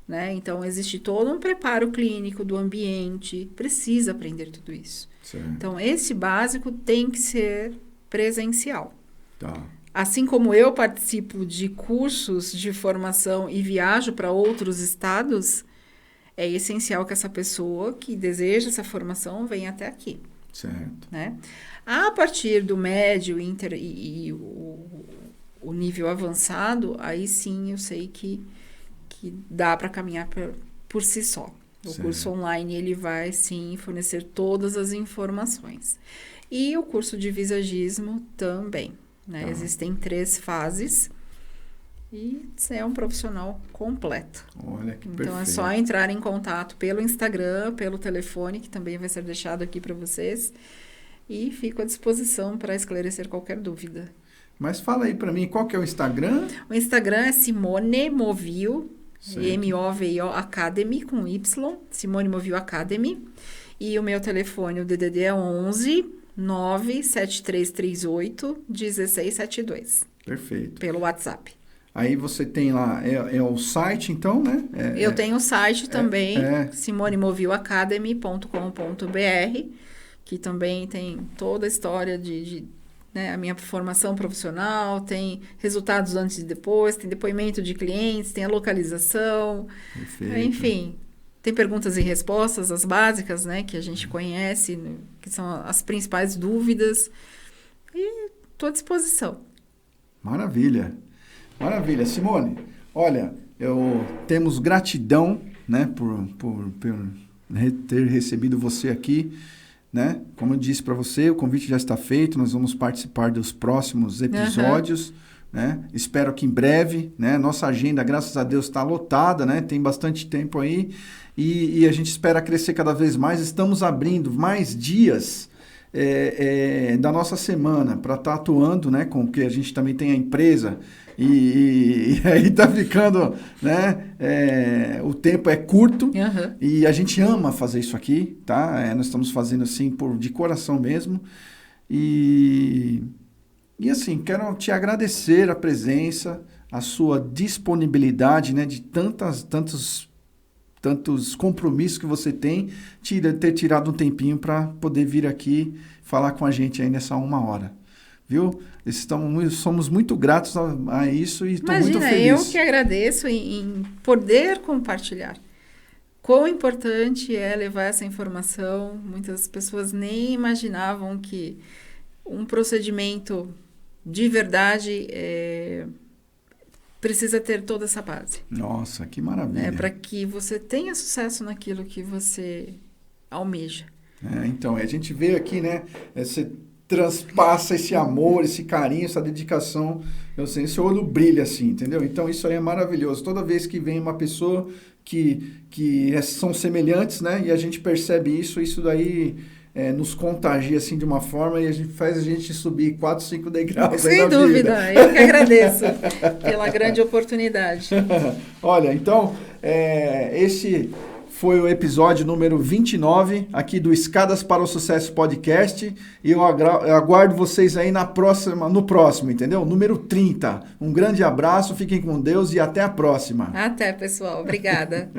Né? Então, existe todo um preparo clínico do ambiente. Precisa aprender tudo isso. Certo. Então, esse básico tem que ser presencial. Tá. Assim como eu participo de cursos de formação e viajo para outros estados, é essencial que essa pessoa que deseja essa formação venha até aqui. Certo. Né? A partir do médio, inter e o nível avançado, aí sim eu sei que dá para caminhar por si só. O certo. curso online ele vai sim fornecer todas as informações. E o curso de visagismo também. Né? Existem 3 fases e você é um profissional completo. Olha que então perfeito. é só entrar em contato pelo Instagram, pelo telefone, que também vai ser deixado aqui para vocês, e fico à disposição para esclarecer qualquer dúvida. Mas fala aí para mim, qual que é o Instagram? O Instagram é Simone Movio, Certo. M-O-V-I-O Academy, com Y, Simone Movio Academy, e o meu telefone, o DDD é 11 97338 1672. Perfeito. Pelo WhatsApp. Aí você tem lá, é o site, então, né? Eu tenho o site também, simonemovioacademy.com.br, que também tem toda a história né, a minha formação profissional, tem resultados antes e depois, tem depoimento de clientes, tem a localização, Perfeito. enfim, tem perguntas e respostas, as básicas, né, que a gente conhece, que são as principais dúvidas, e estou à disposição. Maravilha. Maravilha. Simone, olha, temos gratidão, né, por ter recebido você aqui, né? Como eu disse para você, o convite já está feito, nós vamos participar dos próximos episódios, né? Espero que em breve, né? Nossa agenda, graças a Deus, está lotada, né? Tem bastante tempo aí e a gente espera crescer cada vez mais. Estamos abrindo mais dias da nossa semana para estar atuando, né? Com que a gente também tem a empresa e aí tá ficando, né? O tempo é curto e a gente ama fazer isso aqui, tá? Nós estamos fazendo assim de coração mesmo e assim, quero te agradecer a presença, a sua disponibilidade, né? De tantos compromissos que você tem, ter tirado um tempinho para poder vir aqui falar com a gente aí nessa 1 hora. Viu? Somos muito gratos a isso e estou muito feliz. Eu que agradeço em poder compartilhar. Quão importante é levar essa informação. Muitas pessoas nem imaginavam que um procedimento de verdade precisa ter toda essa base. Nossa, que maravilha. Para que você tenha sucesso naquilo que você almeja. Então, a gente vê aqui, né? Você transpassa esse amor, esse carinho, essa dedicação. Eu sei, seu olho brilha assim, entendeu? Então, isso aí é maravilhoso. Toda vez que vem uma pessoa que são semelhantes, né? E a gente percebe isso daí nos contagia assim de uma forma e faz a gente subir 4, 5 degraus. Sem dúvida, eu que agradeço pela grande oportunidade. Olha, então, esse foi o episódio número 29 aqui do Escadas para o Sucesso Podcast e eu aguardo vocês aí no próximo, entendeu? Número 30. Um grande abraço, fiquem com Deus e até a próxima. Até, pessoal. Obrigada.